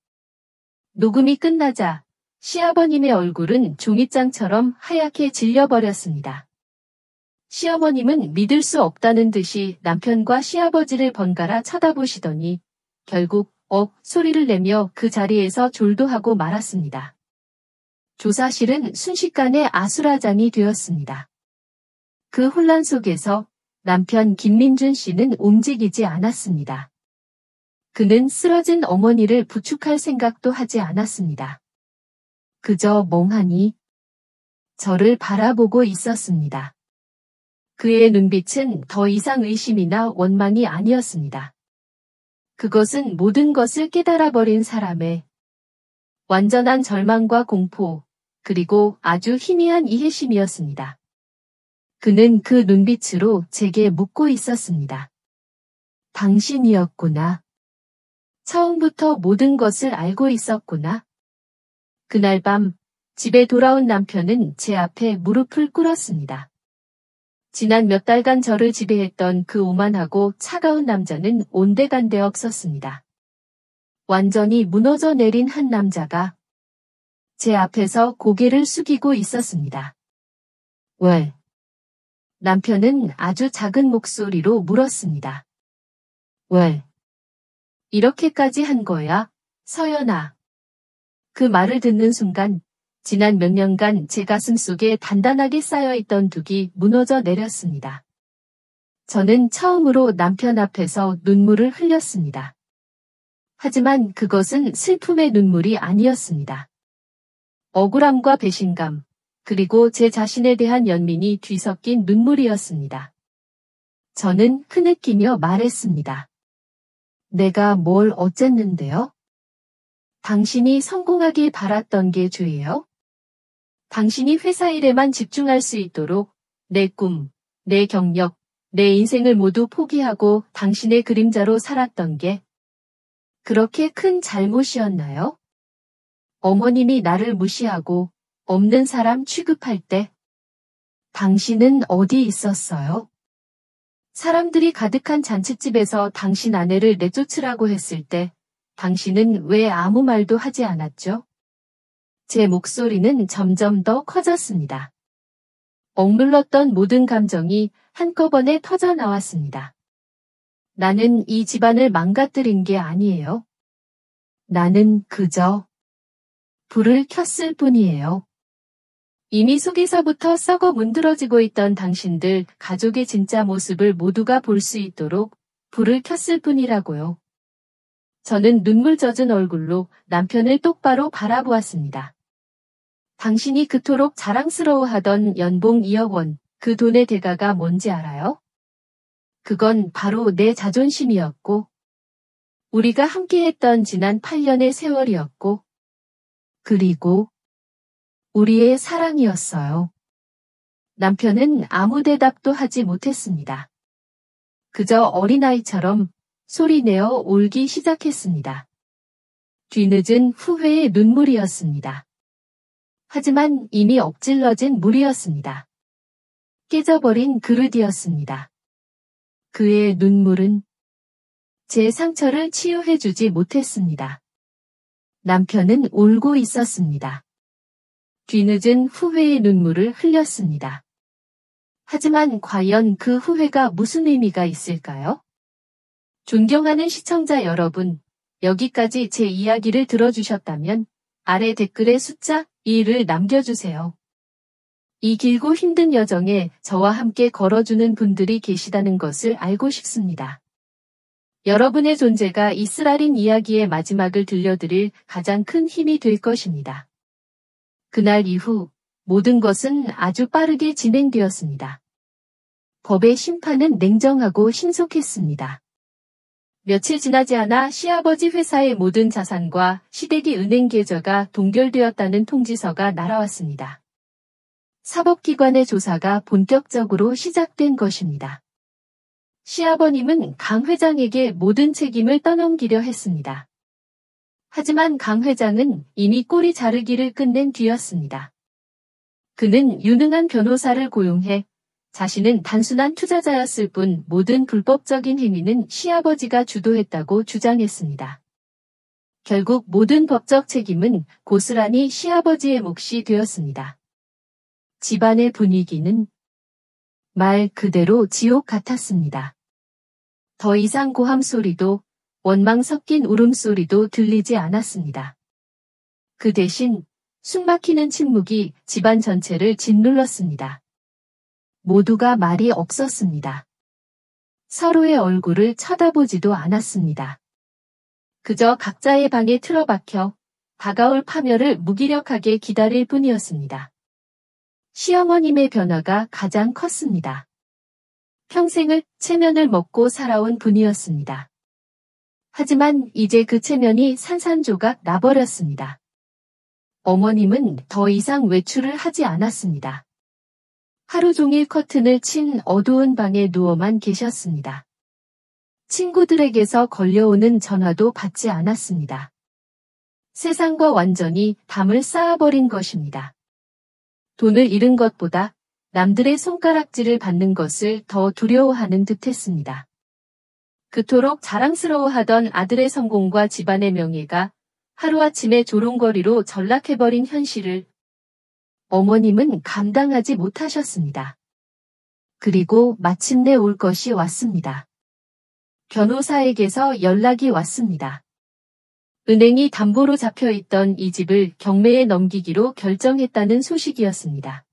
녹음이 끝나자 시아버님의 얼굴은 종잇장처럼 하얗게 질려버렸습니다. 시어머님은 믿을 수 없다는 듯이 남편과 시아버지를 번갈아 쳐다보시더니 결국 소리를 내며 그 자리에서 졸도하고 말았습니다. 조사실은 순식간에 아수라장이 되었습니다. 그 혼란 속에서 남편 김민준 씨는 움직이지 않았습니다. 그는 쓰러진 어머니를 부축할 생각도 하지 않았습니다. 그저 멍하니 저를 바라보고 있었습니다. 그의 눈빛은 더 이상 의심이나 원망이 아니었습니다. 그것은 모든 것을 깨달아버린 사람의 완전한 절망과 공포, 그리고 아주 희미한 이해심이었습니다. 그는 그 눈빛으로 제게 묻고 있었습니다. 당신이었구나. 처음부터 모든 것을 알고 있었구나. 그날 밤 집에 돌아온 남편은 제 앞에 무릎을 꿇었습니다. 지난 몇 달간 저를 지배했던 그 오만하고 차가운 남자는 온데간데 없었습니다. 완전히 무너져 내린 한 남자가 제 앞에서 고개를 숙이고 있었습니다. 왜? 남편은 아주 작은 목소리로 물었습니다. 왜? 이렇게까지 한 거야, 서연아? 그 말을 듣는 순간 지난 몇 년간 제 가슴 속에 단단하게 쌓여있던 둑이 무너져 내렸습니다. 저는 처음으로 남편 앞에서 눈물을 흘렸습니다. 하지만 그것은 슬픔의 눈물이 아니었습니다. 억울함과 배신감, 그리고 제 자신에 대한 연민이 뒤섞인 눈물이었습니다. 저는 흐느끼며 말했습니다. 내가 뭘 어쨌는데요? 당신이 성공하길 바랐던 게 죄예요? 당신이 회사 일에만 집중할 수 있도록 내 꿈, 내 경력, 내 인생을 모두 포기하고 당신의 그림자로 살았던 게 그렇게 큰 잘못이었나요? 어머님이 나를 무시하고 없는 사람 취급할 때 당신은 어디 있었어요? 사람들이 가득한 잔칫집에서 당신 아내를 내쫓으라고 했을 때 당신은 왜 아무 말도 하지 않았죠? 제 목소리는 점점 더 커졌습니다. 억눌렀던 모든 감정이 한꺼번에 터져 나왔습니다. 나는 이 집안을 망가뜨린 게 아니에요. 나는 그저 불을 켰을 뿐이에요. 이미 속에서부터 썩어 문드러지고 있던 당신들 가족의 진짜 모습을 모두가 볼 수 있도록 불을 켰을 뿐이라고요. 저는 눈물 젖은 얼굴로 남편을 똑바로 바라보았습니다. 당신이 그토록 자랑스러워하던 연봉 2억 원, 그 돈의 대가가 뭔지 알아요? 그건 바로 내 자존심이었고, 우리가 함께했던 지난 8년의 세월이었고, 그리고 우리의 사랑이었어요. 남편은 아무 대답도 하지 못했습니다. 그저 어린아이처럼 소리내어 울기 시작했습니다. 뒤늦은 후회의 눈물이었습니다. 하지만 이미 엎질러진 물이었습니다. 깨져버린 그릇이었습니다. 그의 눈물은 제 상처를 치유해주지 못했습니다. 남편은 울고 있었습니다. 뒤늦은 후회의 눈물을 흘렸습니다. 하지만 과연 그 후회가 무슨 의미가 있을까요? 존경하는 시청자 여러분, 여기까지 제 이야기를 들어주셨다면 아래 댓글에 숫자 2를 남겨주세요. 이 길고 힘든 여정에 저와 함께 걸어주는 분들이 계시다는 것을 알고 싶습니다. 여러분의 존재가 이 쓰라린 이야기의 마지막을 들려드릴 가장 큰 힘이 될 것입니다. 그날 이후 모든 것은 아주 빠르게 진행되었습니다. 법의 심판은 냉정하고 신속했습니다. 며칠 지나지 않아 시아버지 회사의 모든 자산과 시댁의 은행 계좌가 동결되었다는 통지서가 날아왔습니다. 사법기관의 조사가 본격적으로 시작된 것입니다. 시아버님은 강 회장에게 모든 책임을 떠넘기려 했습니다. 하지만 강 회장은 이미 꼬리 자르기를 끝낸 뒤였습니다. 그는 유능한 변호사를 고용해 자신은 단순한 투자자였을 뿐 모든 불법적인 행위는 시아버지가 주도했다고 주장했습니다. 결국 모든 법적 책임은 고스란히 시아버지의 몫이 되었습니다. 집안의 분위기는 말 그대로 지옥 같았습니다. 더 이상 고함 소리도 원망 섞인 울음소리도 들리지 않았습니다. 그 대신 숨막히는 침묵이 집안 전체를 짓눌렀습니다. 모두가 말이 없었습니다. 서로의 얼굴을 쳐다보지도 않았습니다. 그저 각자의 방에 틀어박혀 다가올 파멸을 무기력하게 기다릴 뿐이었습니다. 시어머님의 변화가 가장 컸습니다. 평생을 체면을 먹고 살아온 분이었습니다. 하지만 이제 그 체면이 산산조각 나버렸습니다. 어머님은 더 이상 외출을 하지 않았습니다. 하루 종일 커튼을 친 어두운 방에 누워만 계셨습니다. 친구들에게서 걸려오는 전화도 받지 않았습니다. 세상과 완전히 담을 쌓아버린 것입니다. 돈을 잃은 것보다 남들의 손가락질을 받는 것을 더 두려워하는 듯했습니다. 그토록 자랑스러워하던 아들의 성공과 집안의 명예가 하루아침에 조롱거리로 전락해버린 현실을 어머님은 감당하지 못하셨습니다. 그리고 마침내 올 것이 왔습니다. 변호사에게서 연락이 왔습니다. 은행이 담보로 잡혀있던 이 집을 경매에 넘기기로 결정했다는 소식이었습니다.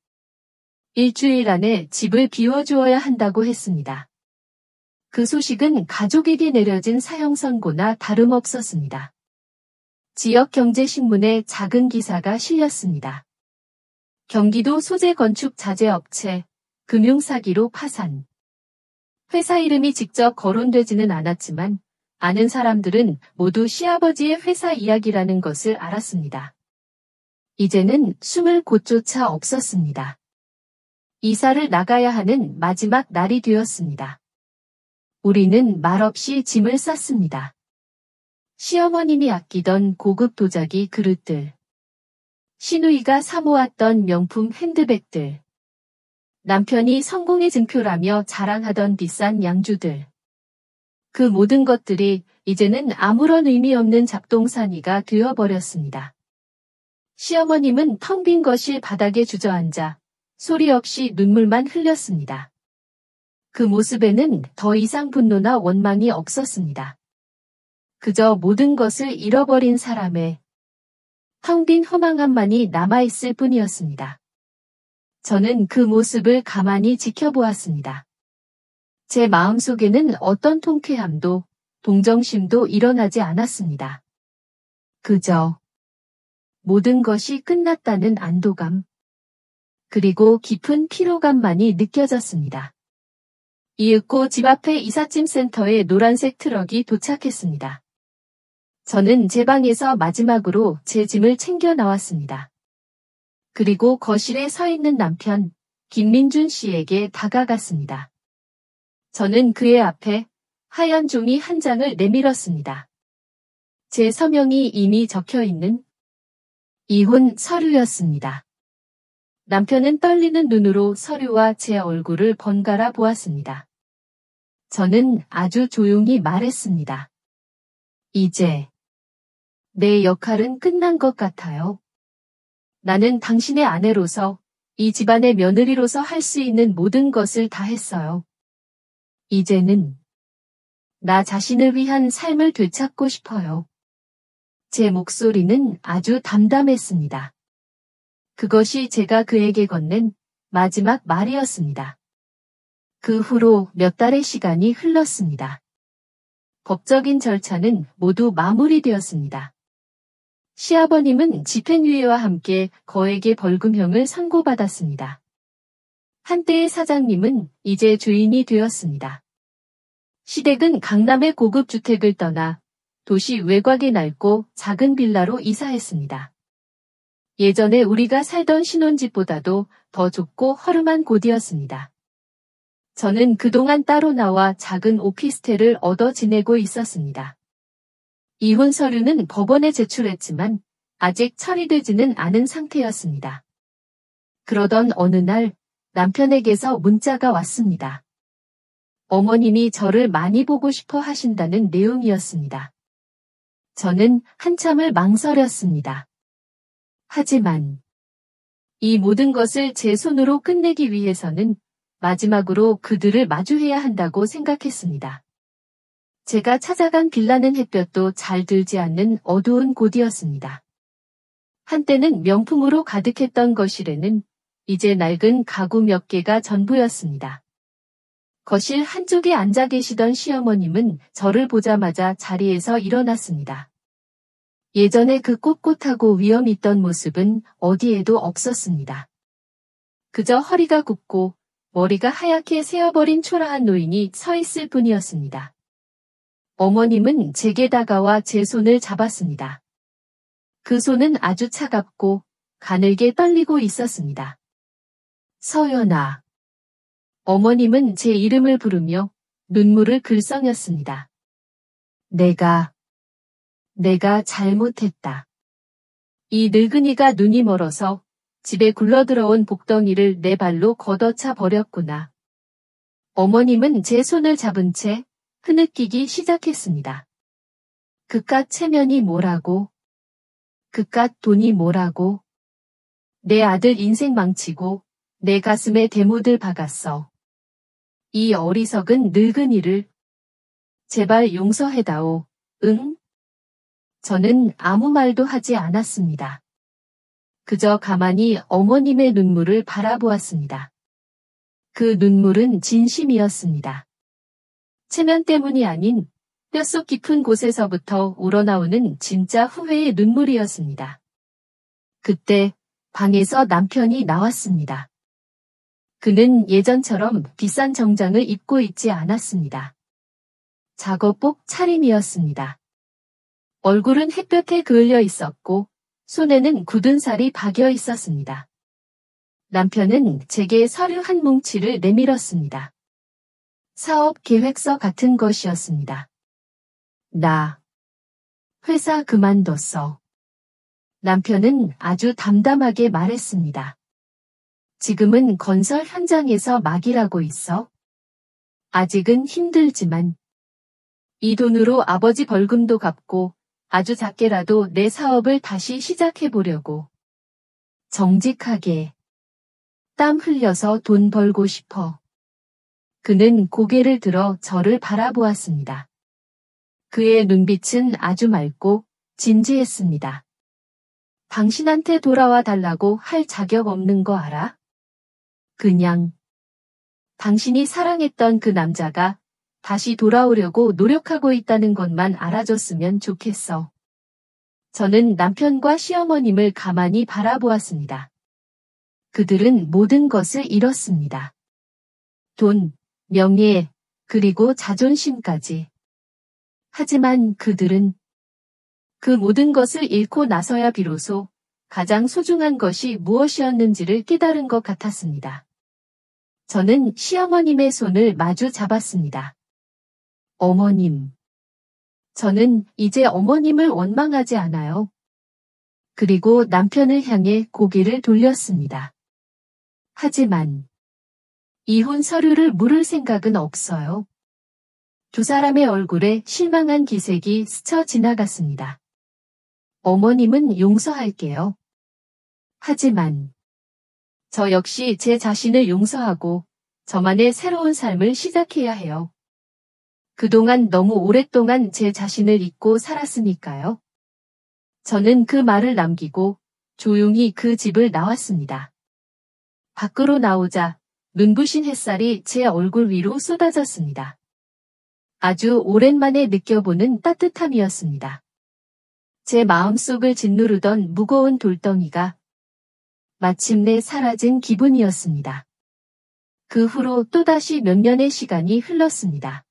일주일 안에 집을 비워주어야 한다고 했습니다. 그 소식은 가족에게 내려진 사형 선고나 다름없었습니다. 지역경제신문에 작은 기사가 실렸습니다. 경기도 소재 건축 자재업체, 금융사기로 파산. 회사 이름이 직접 거론되지는 않았지만 아는 사람들은 모두 시아버지의 회사 이야기라는 것을 알았습니다. 이제는 숨을 곳조차 없었습니다. 이사를 나가야 하는 마지막 날이 되었습니다. 우리는 말없이 짐을 쌌습니다. 시어머님이 아끼던 고급 도자기 그릇들, 시누이가 사모았던 명품 핸드백들, 남편이 성공의 증표라며 자랑하던 비싼 양주들. 그 모든 것들이 이제는 아무런 의미 없는 잡동사니가 되어버렸습니다. 시어머님은 텅 빈 거실 바닥에 주저앉아 소리 없이 눈물만 흘렸습니다. 그 모습에는 더 이상 분노나 원망이 없었습니다. 그저 모든 것을 잃어버린 사람의 텅 빈 허망함만이 남아있을 뿐이었습니다. 저는 그 모습을 가만히 지켜보았습니다. 제 마음속에는 어떤 통쾌함도 동정심도 일어나지 않았습니다. 그저 모든 것이 끝났다는 안도감, 그리고 깊은 피로감만이 느껴졌습니다. 이윽고 집 앞에 이삿짐 센터에 노란색 트럭이 도착했습니다. 저는 제 방에서 마지막으로 제 짐을 챙겨 나왔습니다. 그리고 거실에 서 있는 남편, 김민준 씨에게 다가갔습니다. 저는 그의 앞에 하얀 종이 한 장을 내밀었습니다. 제 서명이 이미 적혀 있는 이혼 서류였습니다. 남편은 떨리는 눈으로 서류와 제 얼굴을 번갈아 보았습니다. 저는 아주 조용히 말했습니다. 이제 내 역할은 끝난 것 같아요. 나는 당신의 아내로서 이 집안의 며느리로서 할 수 있는 모든 것을 다 했어요. 이제는 나 자신을 위한 삶을 되찾고 싶어요. 제 목소리는 아주 담담했습니다. 그것이 제가 그에게 건넨 마지막 말이었습니다. 그 후로 몇 달의 시간이 흘렀습니다. 법적인 절차는 모두 마무리되었습니다. 시아버님은 집행유예와 함께 거액의 벌금형을 선고받았습니다. 한때의 사장님은 이제 주인이 되었습니다. 시댁은 강남의 고급 주택을 떠나 도시 외곽의 낡고 작은 빌라로 이사했습니다. 예전에 우리가 살던 신혼집보다도 더 좁고 허름한 곳이었습니다. 저는 그동안 따로 나와 작은 오피스텔을 얻어 지내고 있었습니다. 이혼 서류는 법원에 제출했지만 아직 처리되지는 않은 상태였습니다. 그러던 어느 날 남편에게서 문자가 왔습니다. 어머님이 저를 많이 보고 싶어 하신다는 내용이었습니다. 저는 한참을 망설였습니다. 하지만 이 모든 것을 제 손으로 끝내기 위해서는 마지막으로 그들을 마주해야 한다고 생각했습니다. 제가 찾아간 빌라는 햇볕도 잘 들지 않는 어두운 곳이었습니다. 한때는 명품으로 가득했던 거실에는 이제 낡은 가구 몇 개가 전부였습니다. 거실 한쪽에 앉아 계시던 시어머님은 저를 보자마자 자리에서 일어났습니다. 예전에 그 꼿꼿하고 위엄 있던 모습은 어디에도 없었습니다. 그저 허리가 굽고 머리가 하얗게 새어버린 초라한 노인이 서 있을 뿐이었습니다. 어머님은 제게 다가와 제 손을 잡았습니다. 그 손은 아주 차갑고 가늘게 떨리고 있었습니다. 서연아. 어머님은 제 이름을 부르며 눈물을 글썽였습니다. 내가 잘못했다. 이 늙은이가 눈이 멀어서 집에 굴러들어온 복덩이를 내 발로 걷어차 버렸구나. 어머님은 제 손을 잡은 채 흐느끼기 시작했습니다. 그깟 체면이 뭐라고? 그깟 돈이 뭐라고? 내 아들 인생 망치고 내 가슴에 대못을 박았어. 이 어리석은 늙은이를 제발 용서해다오. 응? 저는 아무 말도 하지 않았습니다. 그저 가만히 어머님의 눈물을 바라보았습니다. 그 눈물은 진심이었습니다. 체면 때문이 아닌 뼛속 깊은 곳에서부터 우러나오는 진짜 후회의 눈물이었습니다. 그때 방에서 남편이 나왔습니다. 그는 예전처럼 비싼 정장을 입고 있지 않았습니다. 작업복 차림이었습니다. 얼굴은 햇볕에 그을려 있었고 손에는 굳은 살이 박여 있었습니다. 남편은 제게 서류 한 뭉치를 내밀었습니다. 사업 계획서 같은 것이었습니다. 나 회사 그만뒀어. 남편은 아주 담담하게 말했습니다. 지금은 건설 현장에서 막 일하고 있어. 아직은 힘들지만 이 돈으로 아버지 벌금도 갚고 아주 작게라도 내 사업을 다시 시작해보려고. 정직하게 땀 흘려서 돈 벌고 싶어. 그는 고개를 들어 저를 바라보았습니다. 그의 눈빛은 아주 맑고 진지했습니다. 당신한테 돌아와 달라고 할 자격 없는 거 알아? 그냥 당신이 사랑했던 그 남자가 다시 돌아오려고 노력하고 있다는 것만 알아줬으면 좋겠어. 저는 남편과 시어머님을 가만히 바라보았습니다. 그들은 모든 것을 잃었습니다. 돈, 명예, 그리고 자존심까지. 하지만 그들은 그 모든 것을 잃고 나서야 비로소 가장 소중한 것이 무엇이었는지를 깨달은 것 같았습니다. 저는 시어머님의 손을 마주 잡았습니다. 어머님. 저는 이제 어머님을 원망하지 않아요. 그리고 남편을 향해 고개를 돌렸습니다. 하지만 이혼 서류를 물을 생각은 없어요. 두 사람의 얼굴에 실망한 기색이 스쳐 지나갔습니다. 어머님은 용서할게요. 하지만 저 역시 제 자신을 용서하고 저만의 새로운 삶을 시작해야 해요. 그동안 너무 오랫동안 제 자신을 잊고 살았으니까요. 저는 그 말을 남기고 조용히 그 집을 나왔습니다. 밖으로 나오자 눈부신 햇살이 제 얼굴 위로 쏟아졌습니다. 아주 오랜만에 느껴보는 따뜻함이었습니다. 제 마음속을 짓누르던 무거운 돌덩이가 마침내 사라진 기분이었습니다. 그 후로 또다시 몇 년의 시간이 흘렀습니다.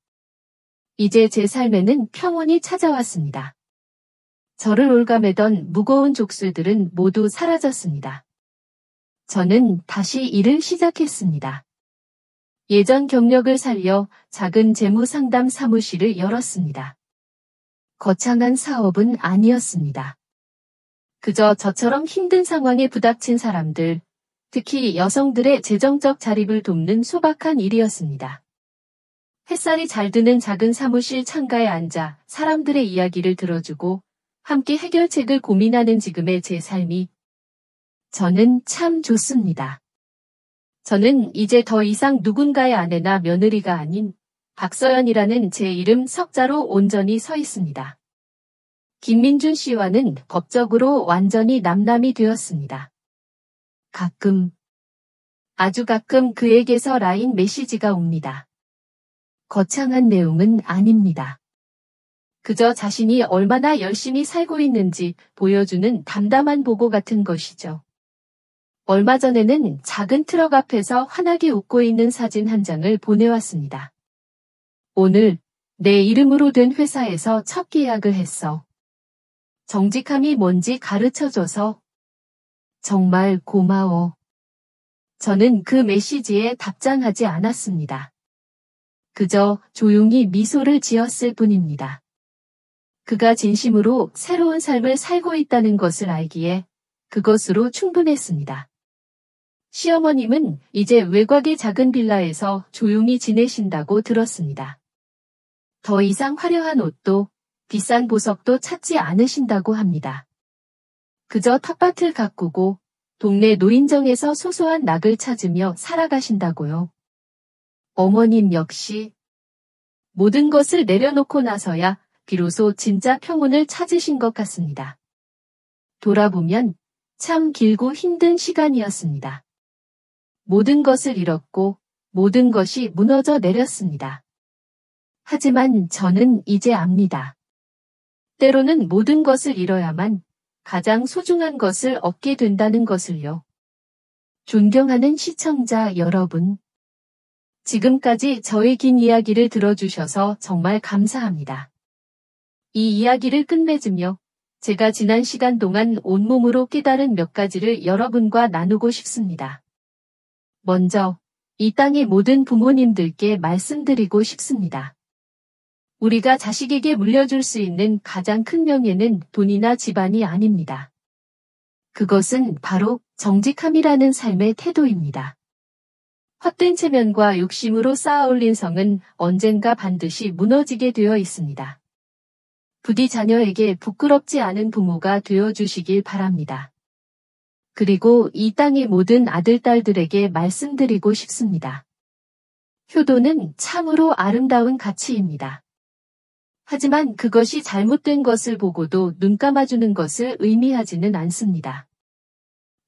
이제 제 삶에는 평온이 찾아왔습니다. 저를 올가매던 무거운 족쇄들은 모두 사라졌습니다. 저는 다시 일을 시작했습니다. 예전 경력을 살려 작은 재무상담 사무실을 열었습니다. 거창한 사업은 아니었습니다. 그저 저처럼 힘든 상황에 부닥친 사람들, 특히 여성들의 재정적 자립을 돕는 소박한 일이었습니다. 햇살이 잘 드는 작은 사무실 창가에 앉아 사람들의 이야기를 들어주고 함께 해결책을 고민하는 지금의 제 삶이 저는 참 좋습니다. 저는 이제 더 이상 누군가의 아내나 며느리가 아닌 박서연이라는 제 이름 석자로 온전히 서 있습니다. 김민준 씨와는 법적으로 완전히 남남이 되었습니다. 가끔, 아주 가끔 그에게서 라인 메시지가 옵니다. 거창한 내용은 아닙니다. 그저 자신이 얼마나 열심히 살고 있는지 보여주는 담담한 보고 같은 것이죠. 얼마 전에는 작은 트럭 앞에서 환하게 웃고 있는 사진 한 장을 보내왔습니다. 오늘 내 이름으로 된 회사에서 첫 계약을 했어. 정직함이 뭔지 가르쳐줘서 정말 고마워. 저는 그 메시지에 답장하지 않았습니다. 그저 조용히 미소를 지었을 뿐입니다. 그가 진심으로 새로운 삶을 살고 있다는 것을 알기에 그것으로 충분했습니다. 시어머님은 이제 외곽의 작은 빌라에서 조용히 지내신다고 들었습니다. 더 이상 화려한 옷도 비싼 보석도 찾지 않으신다고 합니다. 그저 텃밭을 가꾸고 동네 노인정에서 소소한 낙을 찾으며 살아가신다고요. 어머님 역시 모든 것을 내려놓고 나서야 비로소 진짜 평온을 찾으신 것 같습니다. 돌아보면 참 길고 힘든 시간이었습니다. 모든 것을 잃었고 모든 것이 무너져 내렸습니다. 하지만 저는 이제 압니다. 때로는 모든 것을 잃어야만 가장 소중한 것을 얻게 된다는 것을요. 존경하는 시청자 여러분, 지금까지 저의 긴 이야기를 들어주셔서 정말 감사합니다. 이 이야기를 끝맺으며 제가 지난 시간 동안 온몸으로 깨달은 몇 가지를 여러분과 나누고 싶습니다. 먼저 이 땅의 모든 부모님들께 말씀드리고 싶습니다. 우리가 자식에게 물려줄 수 있는 가장 큰 명예는 돈이나 집안이 아닙니다. 그것은 바로 정직함이라는 삶의 태도입니다. 헛된 체면과 욕심으로 쌓아 올린 성은 언젠가 반드시 무너지게 되어 있습니다. 부디 자녀에게 부끄럽지 않은 부모가 되어주시길 바랍니다. 그리고 이 땅의 모든 아들, 딸들에게 말씀드리고 싶습니다. 효도는 참으로 아름다운 가치입니다. 하지만 그것이 잘못된 것을 보고도 눈 감아주는 것을 의미하지는 않습니다.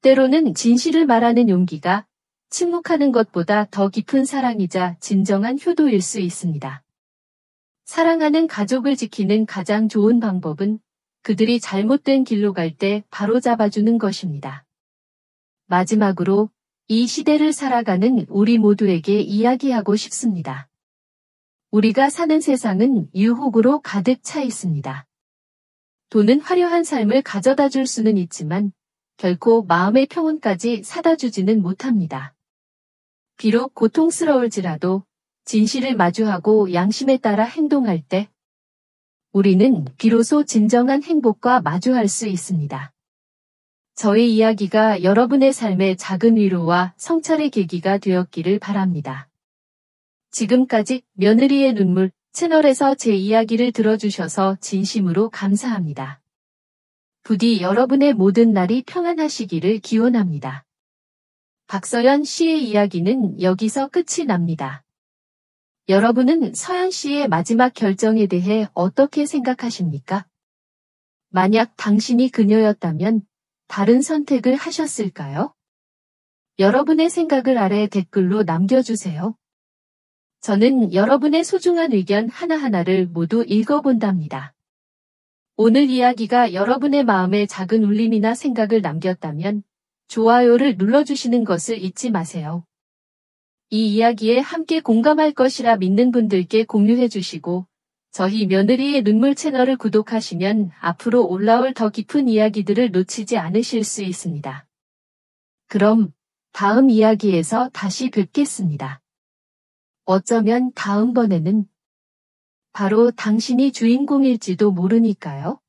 때로는 진실을 말하는 용기가 침묵하는 것보다 더 깊은 사랑이자 진정한 효도일 수 있습니다. 사랑하는 가족을 지키는 가장 좋은 방법은 그들이 잘못된 길로 갈 때 바로잡아주는 것입니다. 마지막으로 이 시대를 살아가는 우리 모두에게 이야기하고 싶습니다. 우리가 사는 세상은 유혹으로 가득 차 있습니다. 돈은 화려한 삶을 가져다 줄 수는 있지만 결코 마음의 평온까지 사다 주지는 못합니다. 비록 고통스러울지라도 진실을 마주하고 양심에 따라 행동할 때 우리는 비로소 진정한 행복과 마주할 수 있습니다. 저의 이야기가 여러분의 삶의 작은 위로와 성찰의 계기가 되었기를 바랍니다. 지금까지 며느리의 눈물 채널에서 제 이야기를 들어주셔서 진심으로 감사합니다. 부디 여러분의 모든 날이 평안하시기를 기원합니다. 박서연 씨의 이야기는 여기서 끝이 납니다. 여러분은 서연 씨의 마지막 결정에 대해 어떻게 생각하십니까? 만약 당신이 그녀였다면 다른 선택을 하셨을까요? 여러분의 생각을 아래 댓글로 남겨주세요. 저는 여러분의 소중한 의견 하나하나를 모두 읽어본답니다. 오늘 이야기가 여러분의 마음에 작은 울림이나 생각을 남겼다면 좋아요를 눌러주시는 것을 잊지 마세요. 이 이야기에 함께 공감할 것이라 믿는 분들께 공유해주시고 저희 며느리의 눈물 채널을 구독하시면 앞으로 올라올 더 깊은 이야기들을 놓치지 않으실 수 있습니다. 그럼 다음 이야기에서 다시 뵙겠습니다. 어쩌면 다음번에는 바로 당신이 주인공일지도 모르니까요.